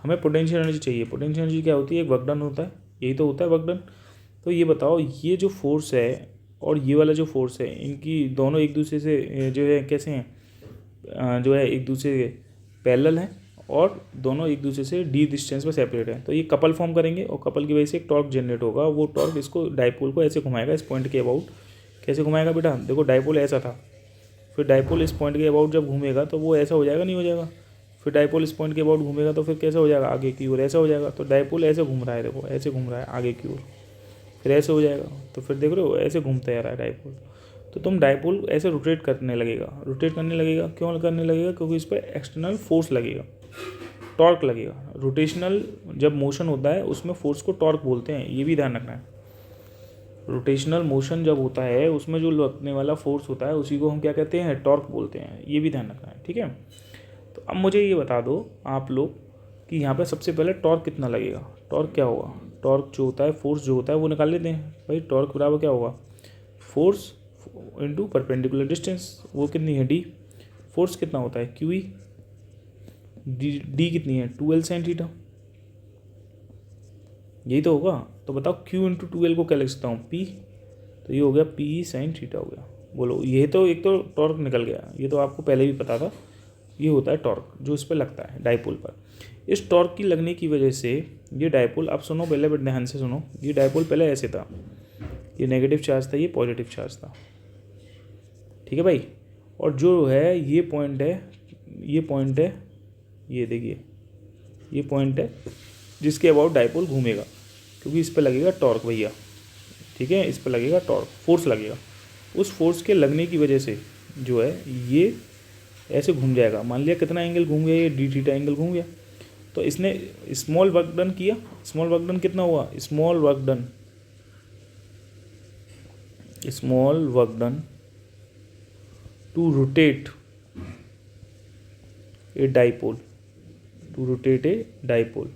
हमें पोटेंशियल एनर्जी चाहिए। पोटेंशियल एनर्जी क्या होती है, एक वर्क डन होता है, यही तो होता है वर्क डन। तो ये बताओ ये जो फोर्स है और ये वाला जो फोर्स है, इनकी दोनों एक दूसरे से जो है कैसे हैं, जो है एक दूसरे के पैरेलल हैं और दोनों एक दूसरे से D डिस्टेंस पर सेपरेट हैं। तो ये कपल फॉर्म करेंगे और कपल की वजह से एक टॉर्क जनरेट होगा। वो टॉर्क इसको डाइपोल को ऐसे घुमाएगा इस पॉइंट के अबाउट। कैसे घुमाएगा बेटा, देखो डाइपोल ऐसा था, फिर डाइपोल इस पॉइंट के अबाउट जब घूमेगा तो वो ऐसा हो जाएगा, नहीं हो जाएगा। फिर डाइपोल इस पॉइंट के अबाउट घूमेगा तो फिर कैसा हो जाएगा, आगे की ओर ऐसा हो जाएगा। तो डाइपोल ऐसे घूम रहा है, देखो ऐसे घूम रहा है आगे की ओर, फिर ऐसे हो जाएगा। तो फिर देख रहे हो ऐसे घूमता जा रहा है डाइपोल। तो तुम डाइपोल ऐसे रोटेट करने लगेगा, क्यों करने लगेगा, क्योंकि इस पर एक्सटर्नल फोर्स लगेगा, टॉर्क लगेगा। रोटेशनल जब मोशन होता है उसमें फोर्स को टॉर्क बोलते हैं, ये भी ध्यान रखना है। रोटेशनल मोशन जब होता है उसमें जो लगने वाला फोर्स होता है उसी को हम क्या कहते हैं, टॉर्क बोलते हैं, ये भी ध्यान रखना है। ठीक है, तो अब मुझे ये बता दो आप लोग कि यहाँ पे सबसे पहले टॉर्क कितना लगेगा। टॉर्क क्या होगा, टॉर्क जो होता है, फोर्स जो होता है वो निकाल लेते हैं भाई। टॉर्क बराबर क्या होगा, फोर्स इंटू परपेंडिकुलर डिस्टेंस, वो कितनी है डी। फोर्स कितना होता है क्यू ई, डी कितनी है 2L sin थीटा, यही तो होगा। तो बताओ Q इंटू 2L को क्या लिख सकता हूँ, P, तो ये हो गया PE sin थीटा हो गया। बोलो, ये तो एक तो टॉर्क निकल गया, ये तो आपको पहले भी पता था। ये होता है टॉर्क जो इस पर लगता है डाइपोल पर। इस टॉर्क की लगने की वजह से ये डाइपोल, अब सुनो पहले, बट ध्यान से सुनो, ये डाइपोल पहले ऐसे था, ये नेगेटिव चार्ज था, ये पॉजिटिव चार्ज था, ठीक है भाई। और जो है ये पॉइंट है, ये पॉइंट है, ये देखिए ये पॉइंट है जिसके अबाउट डाइपोल घूमेगा, क्योंकि इस पर लगेगा टॉर्क भैया, ठीक है, इस पर लगेगा टॉर्क, फोर्स लगेगा। उस फोर्स के लगने की वजह से जो है ये ऐसे घूम जाएगा। मान लिया कितना एंगल घूम गया, ये डी थीटा एंगल घूम गया। तो इसने स्मॉल वर्क डन किया। स्मॉल वर्क डन कितना हुआ, small work done to rotate a dipole, to rotate a dipole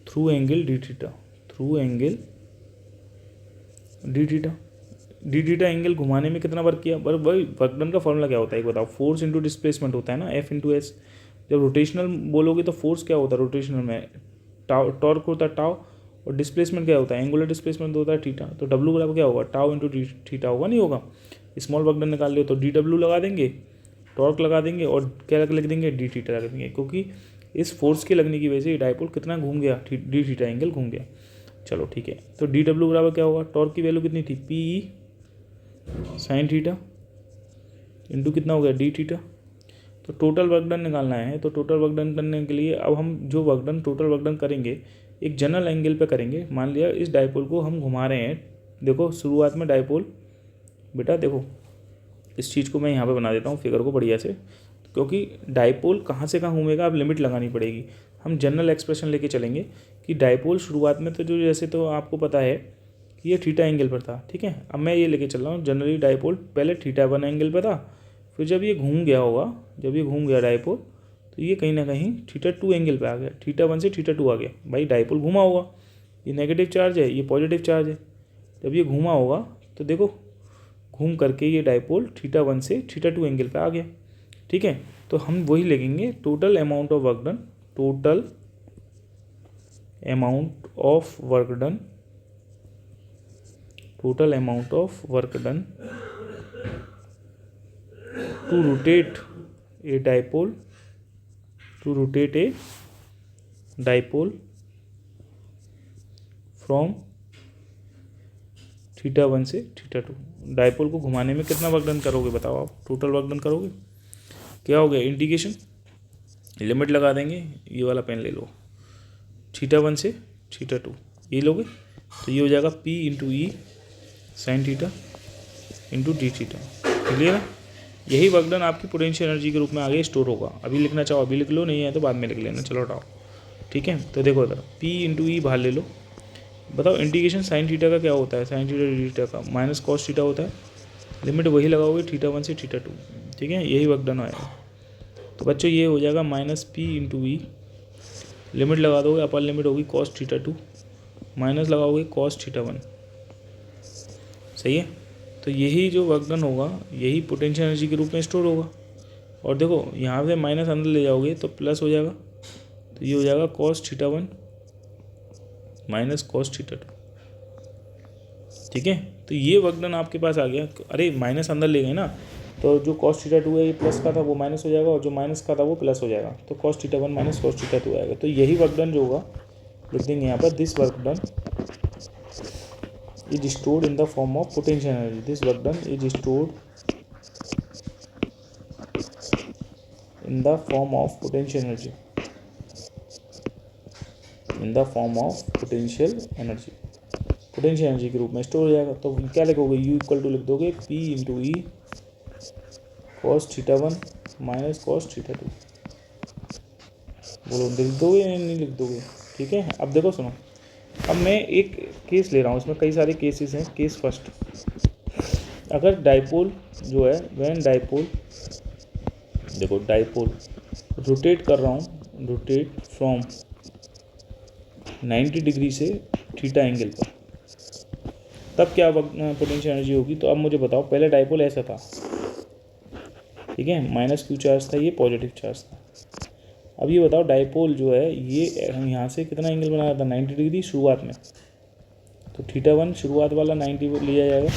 through angle d theta, through angle d theta. D theta angle घुमाने में कितना वर्क किया। बस भाई वर्क डन का फॉर्मूला क्या होता है एक बताओ, फोर्स इंटू डिस्प्लेसमेंट होता है ना, एफ इंटू एस। जब रोटेशनल बोलोगे तो फोर्स क्या होता है रोटेशनल में, टाउ, टॉर्क होता है टाउ, और डिस्प्लेसमेंट क्या होता है, एंगुलर डिस्प्लेसमेंट होता है थीटा। तो डब्लू बराबर क्या होगा, टाउ इंटू थीटा होगा, नहीं होगा। स्मॉल वर्क डन निकाल लो तो डी डब्ल्यू लगा देंगे, टॉर्क लगा देंगे, और क्या लिख देंगे, डी थीटा लगा देंगे, क्योंकि इस फोर्स के लगने की वजह से डाइपोल कितना घूम गया, डी थीटा एंगल घूम गया। चलो ठीक है, तो डी डब्ल्यू बराबर क्या होगा, टॉर्क की वैल्यू कितनी थी, P E sine theta into कितना हो गया, डी थीटा। तो टोटल वर्क डन निकालना है, तो टोटल वर्क डन करने के लिए अब हम जो work done, total work done करेंगे एक जनरल एंगल पे करेंगे। मान लिया इस डाइपोल को हम घुमा रहे हैं, देखो शुरुआत में डाइपोल, बेटा देखो इस चीज़ को मैं यहाँ पे बना देता हूँ फिगर को बढ़िया से, क्योंकि डाइपोल कहाँ से कहाँ घूमेगा अब लिमिट लगानी पड़ेगी। हम जनरल एक्सप्रेशन लेके चलेंगे कि डाइपोल शुरुआत में तो जो जैसे तो आपको पता है कि ये थीटा एंगल पर था, ठीक है। अब मैं ये लेके चल रहा हूँ जनरली डाइपोल पहले θ1 एंगल पर था, फिर जब ये घूम गया होगा, जब ये घूम गया डाइपोल, तो ये कहीं ना कहीं θ2 एंगल पे आ गया, θ1 से θ2 आ गया। भाई डाइपोल घूमा होगा, ये नेगेटिव चार्ज है, ये पॉजिटिव चार्ज है। जब ये घूमा होगा तो देखो घूम करके ये डाइपोल θ1 से θ2 एंगल पे आ गया, ठीक है। तो हम वही लिखेंगे total amount of work done, total amount of work done, total amount of work done to rotate a dipole, to rotate a dipole from θ1 से θ2। डाइपोल को घुमाने में कितना वर्क डन करोगे बताओ आप, टोटल वर्क डन करोगे, क्या हो गया, इंटीग्रेशन लिमिट लगा देंगे, ये वाला पेन ले लो, θ1 से θ2 ये लोगे, तो ये हो जाएगा P into E sine theta into D theta, clear है। यही वर्क डन आपकी पोटेंशियल एनर्जी के रूप में आगे स्टोर होगा। अभी लिखना चाहो अभी लिख लो, नहीं है तो बाद में लिख लेना, चलो हटाओ, ठीक है। तो देखो इधर P इंटू ई बाहर ले लो, बताओ इंटीग्रेशन साइन थीटा का क्या होता है, साइन थीटा डी थीटा का माइनस कॉस थीटा होता है, लिमिट वही लगाओगे θ1 से θ2, ठीक है, यही वर्क डन आएगा। तो बच्चों ये हो जाएगा माइनस P इंटू ई, लिमिट लगा दोगे, अपर लिमिट होगी कॉस θ2, माइनस लगाओगे कॉस θ1, सही है। तो यही जो वर्क डन होगा यही पोटेंशियल एनर्जी के रूप में स्टोर होगा। और देखो यहाँ से माइनस अंदर ले जाओगे तो प्लस हो जाएगा, तो ये हो जाएगा कॉस θ1 माइनस कॉस θ2, ठीक है। तो ये वर्क डन आपके पास आ गया। अरे माइनस अंदर ले गए ना, तो जो कॉस θ2 है ये प्लस का था वो माइनस हो जाएगा, और जो माइनस का था वो प्लस हो जाएगा, तो कॉस θ1 माइनस कॉस θ2 आएगा। तो यही वर्क डन जो होगा लिख देंगे यहाँ पर, this work done is stored in the form of potential energy, this work done is stored in the form of potential energy, in the form of potential energy, potential energy के रूप में store हो जाएगा। तो क्या लिखोगे, U equal to लिख दोगे P into E cos θ1 minus cos θ2, बोलो लिख दोगे या नहीं लिख दोगे, ठीक है। अब देखो सुनो, अब मैं एक केस ले रहा हूँ, इसमें कई सारे केसेस हैं। केस फर्स्ट, अगर डाइपोल जो है व्हेन डाइपोल, देखो डाइपोल रोटेट कर रहा हूँ, रोटेट फ्रॉम 90 डिग्री से थीटा एंगल पर, तब क्या पोटेंशियल एनर्जी होगी। तो अब मुझे बताओ, पहले डाइपोल ऐसा था, ठीक है, माइनस क्यू चार्ज था, ये पॉजिटिव चार्ज था। अब ये बताओ डाइपोल जो है ये यहाँ से कितना एंगल बना रहा था, 90 डिग्री शुरुआत में, तो थीटा 1 शुरुआत वाला 90 लिया जाएगा।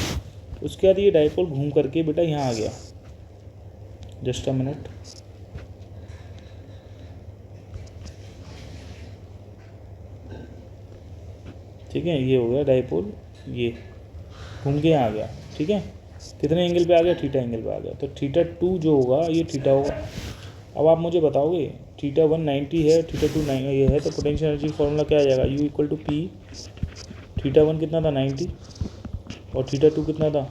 उसके बाद ये डाइपोल घूम करके बेटा यहाँ आ गया, जस्ट अ मिनट, ठीक है, ये हो गया डाइपोल, ये घूम के यहाँ आ गया, ठीक है, कितने एंगल पे आ गया, थीटा एंगल पे आ गया। तो थीटा 2 जो होगा ये थीटा होगा। अब आप मुझे बताओगे थीटा 1 90 है, थीटा 2 ये है, तो पोटेंशियल एनर्जी फॉर्मूला क्या आ जाएगा, U equal to p, theta 1 कितना था 90 और थीटा 2 कितना था,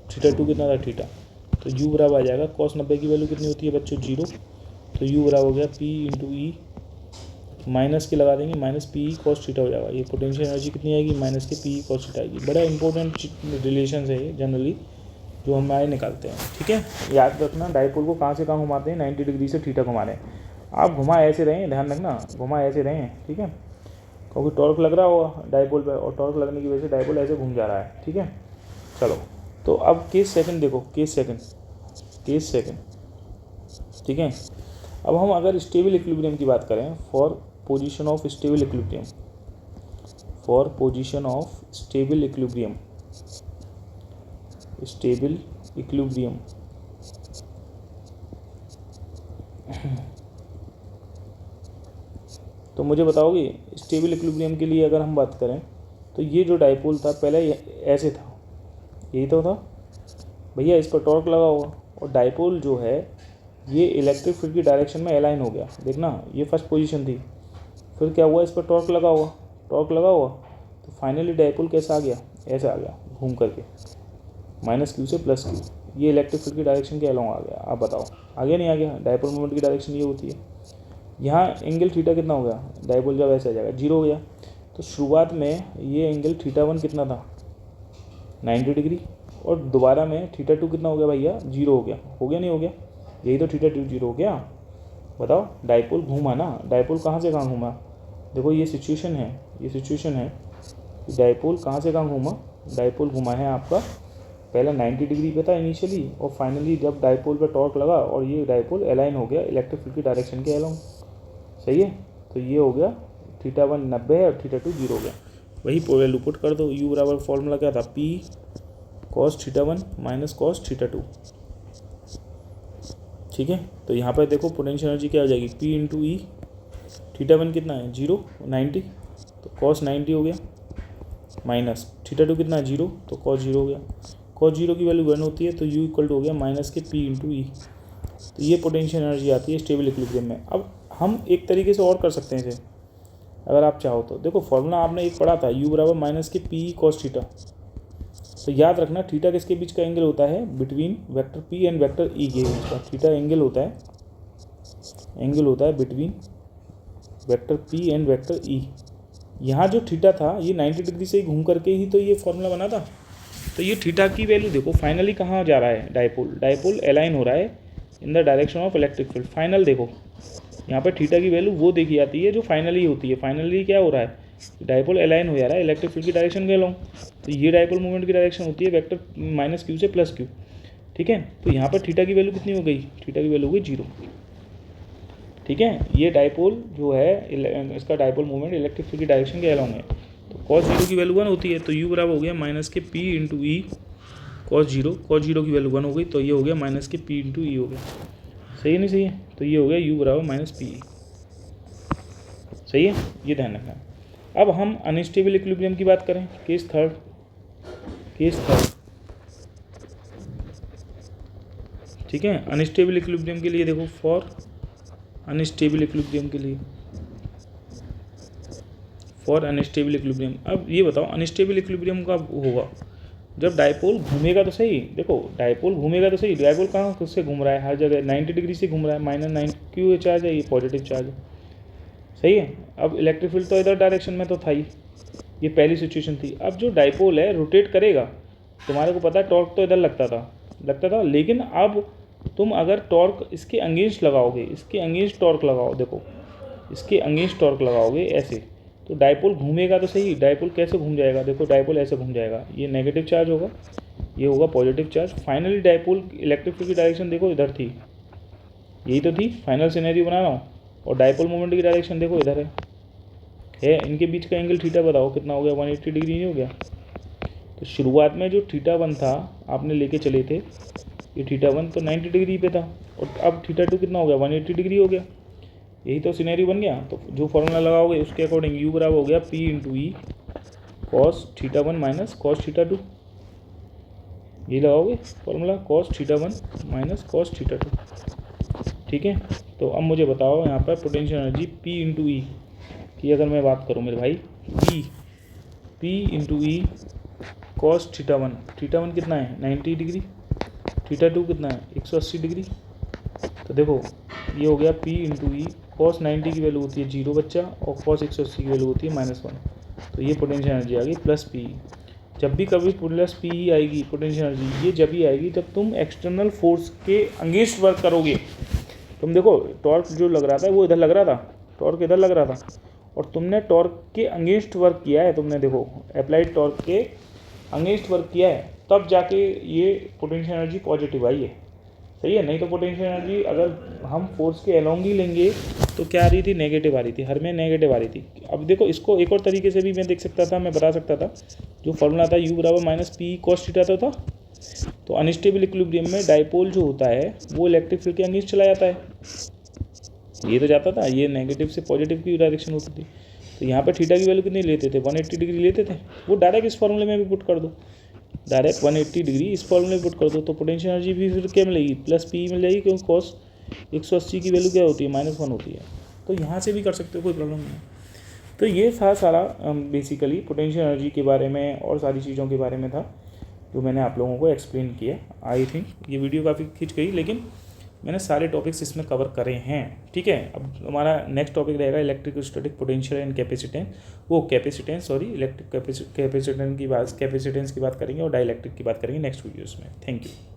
थीटा 2 कितना था थीटा, तो U बराबर आ जाएगा cos 90 की वैल्यू कितनी होती है बच्चों 0, तो U बराबर हो गया P इंटू ई, माइनस के लगा देंगे, माइनस पी कॉस थीटा हो जाएगा। ये पोटेंशियल एनर्जी कितनी आएगी, माइनस के पी कॉस थीटा आएगी। बड़ा इंपॉर्टेंट रिलेशन है ये जनरली जो हम आए निकालते हैं, ठीक है। याद रखना डाइपोल को कहाँ से कहाँ घुमाते हैं, 90 डिग्री से थीटा घुमा रहे हैं। आप घुमा ऐसे रहें, ध्यान रखना घुमा ऐसे रहें, ठीक है, क्योंकि टॉर्क लग रहा होगा डाइपोल पर और टॉर्क लगने की वजह से डाइपोल ऐसे घूम जा रहा है, ठीक है। चलो तो अब केस सेकंड देखो, केस सेकंड, ठीक है। अब हम अगर स्टेबल इक्विलिब्रियम की बात करें, for position of stable equilibrium, for position of stable equilibrium, stable equilibrium, तो मुझे बताओगे स्टेबल इक्विलिब्रियम के लिए अगर हम बात करें तो ये जो डाइपोल था पहले ऐसे था, यही तो था भैया, इस पर टॉर्क लगा होगा और डाइपोल जो है ये इलेक्ट्रिक फील्ड की डायरेक्शन में अलाइन हो गया। देखना ये फर्स्ट पोजीशन थी, फिर क्या हुआ, इस पर टॉर्क लगा हुआ, तो फाइनली डाइपोल कैसा आ गया, ऐसा आ गया घूम करके माइनस क्यू से प्लस क्यू, ये इलेक्ट्रिक फील्ड की डायरेक्शन के अलोंग आ गया। आप बताओ आ गया नहीं आ गया, डाइपोल मोमेंट की डायरेक्शन ये होती है। यहाँ एंगल थीटा कितना हो गया, डाइपोल जब ऐसे आ जाएगा 0 हो गया, तो शुरुआत में ये एंगल थीटा 1 कितना था 90 डिग्री, और दोबारा में थीटा 2 कितना हो गया भैया 0 हो गया नहीं हो गया, यही तो थीटा 2 0 हो गया। बताओ डाइपोल घूमा ना, डाइपोल कहाँ से कहाँ घूमा, देखो ये सिचुएशन है, डाइपोल कहाँ से कहाँ घूमा, डाइपोल घुमा है आपका पहला 90 डिग्री पे था इनिशियली, और फाइनली जब डाइपोल पे टॉर्क लगा और ये डाइपोल अलाइन हो गया इलेक्ट्रिक फील्ड की डायरेक्शन के अलोंग, सही है। तो ये हो गया थीटा 1 90 है और थीटा 2 0 हो गया, वही वैल्यू पुट कर दो। U बराबर फॉर्मूला क्या था, P cos theta 1 minus cos theta 2, ठीक है। तो यहाँ पर देखो पोटेंशियल एनर्जी क्या हो जाएगी, P इंटू ई, थीटा 1 कितना है 0 90, तो कॉस 90 हो गया, माइनस थीटा 2 कितना है 0, तो कॉस 0 हो गया, कॉस 0 की वैल्यू 1 होती है, तो U इक्वल टू हो गया माइनस के P इंटू ई। तो ये पोटेंशियल एनर्जी आती है स्टेबल इक्विलिब्रियम में। अब हम एक तरीके से और कर सकते हैं इसे अगर आप चाहो तो, देखो फॉर्मूला आपने एक पढ़ा था, U बराबर माइनस के P कॉस थीटा, तो याद रखना थीटा किसके बीच का एंगल होता है, between vector P and vector E के बीच का थीटा एंगल होता है between vector P and vector E। यहाँ जो थीटा था ये 90 डिग्री से घूम करके ही तो ये फॉर्मूला बना था, तो ये थीटा की वैल्यू देखो फाइनली कहाँ जा रहा है, डाइपोल अलाइन हो रहा है in the direction of electric field. Final देखो यहाँ पर थीटा की वैल्यू वो देखी जाती है जो फाइनली होती है, फाइनली क्या हो रहा है, डाइपोल अलाइन हो जा रहा है इलेक्ट्रिक फील्ड की डायरेक्शन के अलोंग, तो ये डाइपोल मूवमेंट की डायरेक्शन होती है वेक्टर माइनस क्यू से प्लस क्यू, ठीक है। तो यहाँ पर थीटा की वैल्यू कितनी हो गई, थीटा की वैल्यू हो गई 0, ठीक है। ये डाइपोल जो है इसका डाइपोल मूवमेंट इलेक्ट्रिक फील्ड की डायरेक्शन के अलोंग है, तो कॉस 0 की वैल्यू 1 होती है, तो U बराबर हो गया माइनस के P इंटू ई कॉस 0 की वैल्यू 1 हो गई, तो ये हो गया माइनस के P इंटू ई हो गया, सही है नहीं सही है, तो ये हो गया U बराबर माइनस पी, सही है, ये ध्यान रखना। अब हम अनस्टेबल इक्विलिब्रियम की बात करें, केस थर्ड, ठीक है। अनस्टेबल इक्विलिब्रियम के लिए देखो, फॉर अनस्टेबल इक्विलिब्रियम अब ये बताओ अनस्टेबल इक्विलिब्रियम कब होगा, जब डाइपोल घूमेगा तो सही, देखो डाइपोल घूमेगा तो सही, डाइपोल कहाँ किससे घूम रहा है, हर जगह 90 डिग्री से घूम रहा है, माइनस 90 क्यू चार्ज है, ये पॉजिटिव चार्ज है, सही है। अब इलेक्ट्रिक फील्ड तो इधर डायरेक्शन में तो था ही, ये पहली सिचुएशन थी। अब जो डाइपोल है रोटेट करेगा, तुम्हारे को पता है टॉर्क तो इधर लगता था, लेकिन अब तुम अगर टॉर्क इसके अगेंस्ट लगाओगे, इसके अगेंस्ट टॉर्क लगाओ, देखो इसके अगेंस्ट टॉर्क लगाओगे ऐसे, तो डायपोल घूमेगा तो सही। डायपोल कैसे घूम जाएगा, देखो डायपोल ऐसे घूम जाएगा, ये नेगेटिव चार्ज होगा, ये होगा positive charge. Finally dipole electric field की डायरेक्शन देखो इधर थी, यही तो थी, फाइनल सिनेरियो बना रहा हूँ। और डायपोल मोमेंट की डायरेक्शन देखो इधर है। इनके बीच का एंगल थीटा बताओ कितना हो गया, 180 डिग्री नहीं हो गया। तो शुरुआत में जो θ1 था आपने लेके चले थे, ये θ1 तो 90 डिग्री पे था, और अब θ2 कितना हो गया, 180 डिग्री हो गया। यही तो सिनेरियो बन गया। तो जो फॉर्मूला लगाओगे उसके अकॉर्डिंग यू बराबर हो गया P × E cos θ1 minus cos θ2। ये लगाओगे फॉर्मूला cos θ1 माइनस cos θ2, ठीक है। तो अब मुझे बताओ यहाँ पर पोटेंशियल एनर्जी P × E की अगर मैं बात करूँ मेरे भाई, P × E cos θ1 कितना है 90 डिग्री, θ2 कितना है 180 डिग्री। तो देखो ये हो गया P × E cos 90 की वैल्यू होती है 0 बच्चा, और cos 180 की वैल्यू होती है -1। तो ये पोटेंशियल एनर्जी आ गई प्लस PE। जब भी कभी प्लस PE आएगी पोटेंशियल एनर्जी, ये जब ही आएगी जब तुम एक्सटर्नल फोर्स के अगेंस्ट वर्क करोगे। तुम देखो टॉर्क जो लग रहा था वो इधर लग रहा था, टॉर्क इधर लग रहा था, और तुमने टॉर्क के अगेंस्ट वर्क किया है, तुमने देखो अप्लाइड टॉर्क के अगेंस्ट वर्क किया है, तब जाके ये पोटेंशियल एनर्जी पॉजिटिव आई है, सही है। नहीं तो पोटेंशियल एनर्जी अगर हम फोर्स के अलोंग ही लेंगे तो क्या आ रही थी, नेगेटिव आ रही थी, हर में नेगेटिव आ रही थी। अब देखो इसको एक और तरीके से भी मैं देख सकता था, मैं बता सकता था, जो फॉर्मूला था U बराबर -P cos θ था। तो अनस्टेबल इक्विलिब्रियम में डायपोल जो होता है वो इलेक्ट्रिक फील्ड के अगेंस्ट चला जाता है, ये तो जाता था, ये नेगेटिव से पॉजिटिव की डायरेक्शन होती थी। तो यहाँ पर थीटा की वैल्यू कितनी लेते थे, 180 डिग्री लेते थे। वो डायरेक्ट इस फॉर्मूले में भी पुट कर दो, डायरेक्ट 180 डिग्री इस फॉर्मूले में पुट कर दो, तो पोटेंशियल एनर्जी भी फिर क्या मिलेगी, प्लस PE मिल जाएगी, क्योंकि cos 180 की वैल्यू क्या होती है, -1 होती है। तो यहाँ से भी कर सकते हो, कोई प्रॉब्लम नहीं है। तो ये था सारा बेसिकली पोटेंशियल एनर्जी के बारे में और सारी चीज़ों के बारे में था जो मैंने आप लोगों को एक्सप्लेन किया। आई थिंक ये वीडियो काफ़ी खिंच गई, लेकिन मैंने सारे टॉपिक्स इसमें कवर करे हैं, ठीक है। अब हमारा नेक्स्ट टॉपिक रहेगा electric static potential and capacitance, electric capacitance की बात करेंगे, और डाइलेक्ट्रिक की बात करेंगे नेक्स्ट वीडियोस में। Thank you.